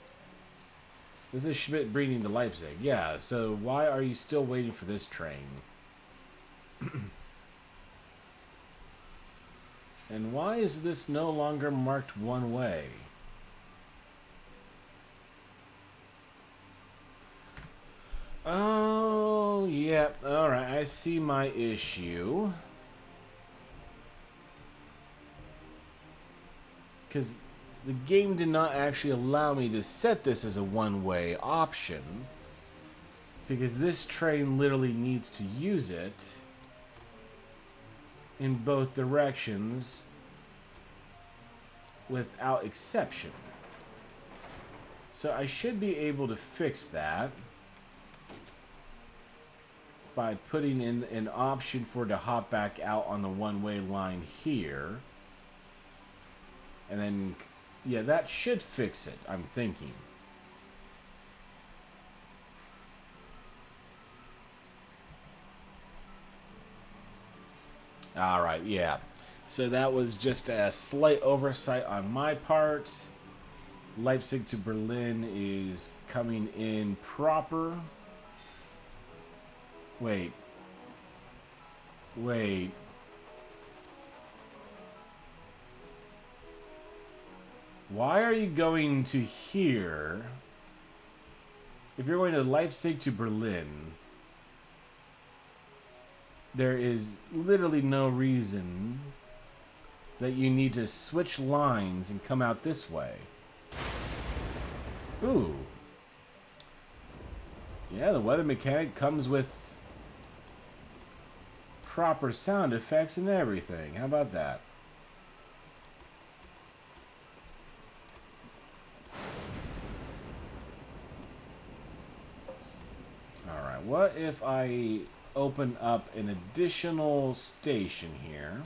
This is Schmidt breeding to Leipzig. Yeah, so why are you still waiting for this train? And why is this no longer marked one way? Oh, yep. Alright, I see my issue. Because the game did not actually allow me to set this as a one-way option. Because this train literally needs to use it in both directions without exception. So I should be able to fix that by putting in an option for it to hop back out on the one-way line here. And then, yeah, that should fix it, I'm thinking. Alright, yeah. So that was just a slight oversight on my part. Leipzig to Berlin is coming in proper. Wait. Wait. Why are you going to here? If you're going to Leipzig to Berlin, there is literally no reason that you need to switch lines and come out this way. Ooh. Yeah, the weather mechanic comes with proper sound effects and everything. How about that? Alright, what if I open up an additional station here?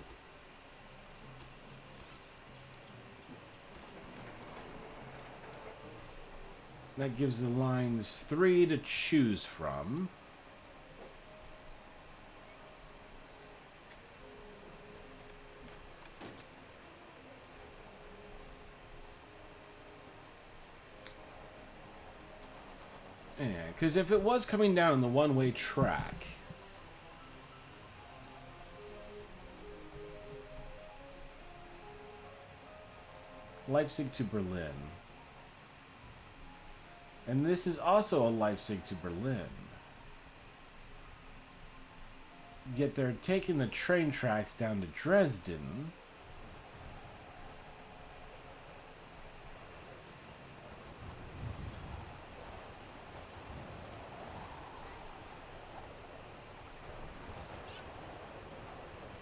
That gives the lines 3 to choose from. Yeah, because if it was coming down on the one-way track, Leipzig to Berlin. And this is also a Leipzig to Berlin. Yet they're taking the train tracks down to Dresden.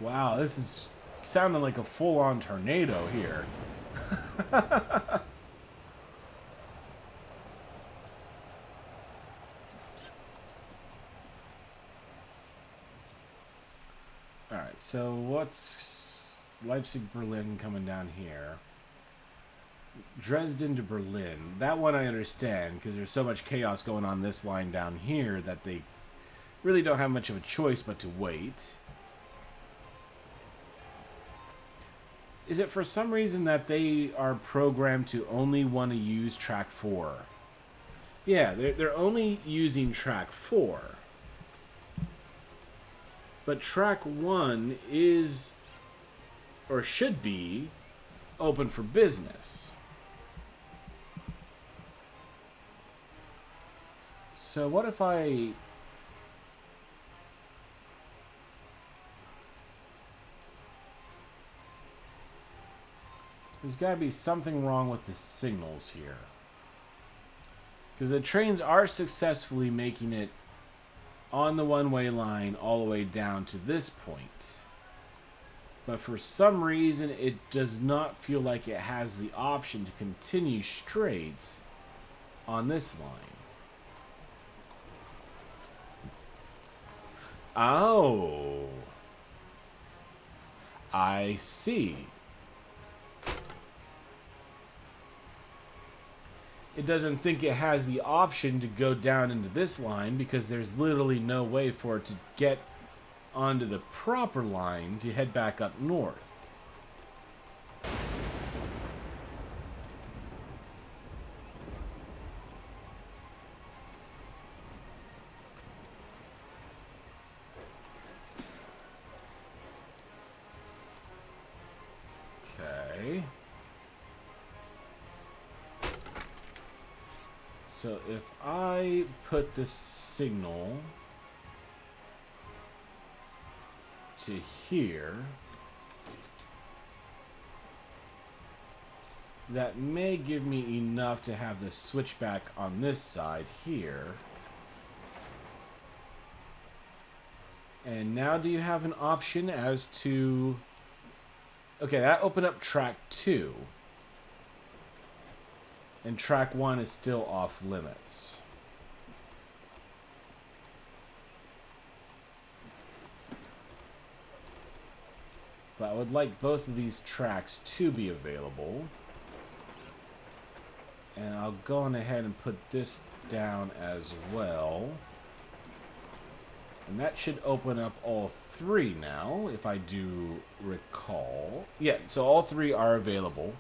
Wow, this is sounding like a full-on tornado here. Alright, so what's Leipzig, Berlin coming down here? Dresden to Berlin. That one I understand, because there's so much chaos going on this line down here that they really don't have much of a choice but to wait. Is it for some reason that they are programmed to only want to use track 4? Yeah, they're only using track 4. But track 1 is, or should be, open for business. So what if I... There's got to be something wrong with the signals here. Because the trains are successfully making it on the one-way line all the way down to this point. But for some reason, it does not feel like it has the option to continue straight on this line. Oh. I see. It doesn't think it has the option to go down into this line because there's literally no way for it to get onto the proper line to head back up north. Okay. So if I put the signal to here, that may give me enough to have the switchback on this side here. And now do you have an option as to... Okay, that opened up track 2. And track 1 is still off limits. But I would like both of these tracks to be available. And I'll go on ahead and put this down as well. And that should open up all 3 now, if I do recall. Yeah, so all 3 are available.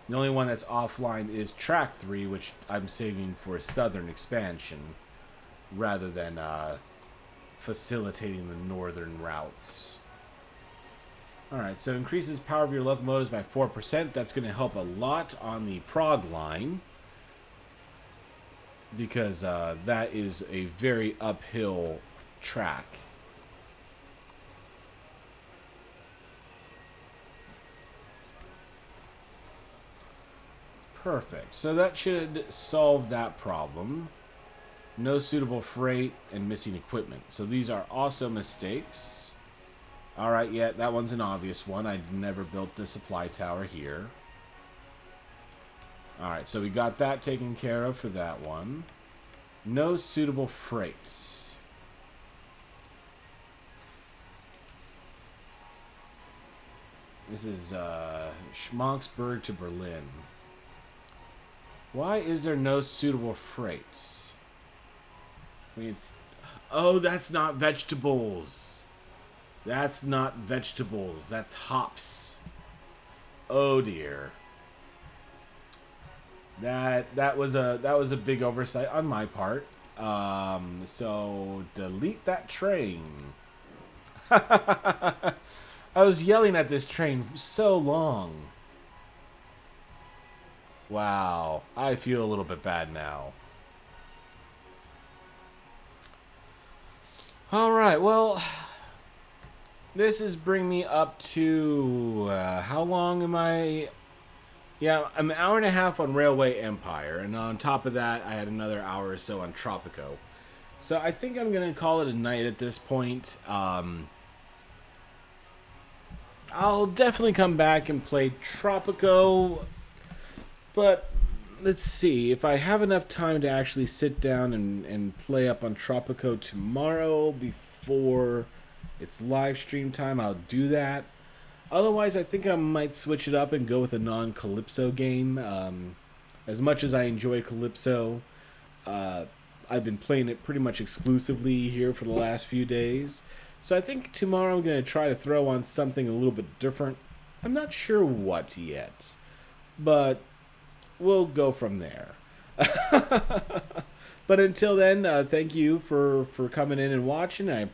The only one that's offline is track 3, which I'm saving for southern expansion rather than facilitating the northern routes. Alright, so increases power of your locomotives by 4%. That's going to help a lot on the Prague line because that is a very uphill track. Perfect. So that should solve that problem. No suitable freight and missing equipment. So these are also mistakes. Alright, yeah, that one's an obvious one. I never built the supply tower here. Alright, so we got that taken care of for that one. No suitable freight. This is Schmonksburg to Berlin. Why is there no suitable freight? I mean, it's... Oh, that's not vegetables. That's not vegetables. That's hops. Oh dear. That was a big oversight on my part. So delete that train. I was yelling at this train for so long. Wow, I feel a little bit bad now. Alright, well, this is bringing me up to, how long am I? Yeah, I'm an hour and a half on Railway Empire, and on top of that, I had another hour or so on Tropico. So I think I'm going to call it a night at this point. I'll definitely come back and play Tropico. But let's see, if I have enough time to actually sit down and play up on Tropico tomorrow before it's live stream time, I'll do that. Otherwise, I think I might switch it up and go with a non-Kalypso game. As much as I enjoy Kalypso, I've been playing it pretty much exclusively here for the last few days. So I think tomorrow I'm going to try to throw on something a little bit different. I'm not sure what yet, but we'll go from there. But until then, thank you for coming in and watching. I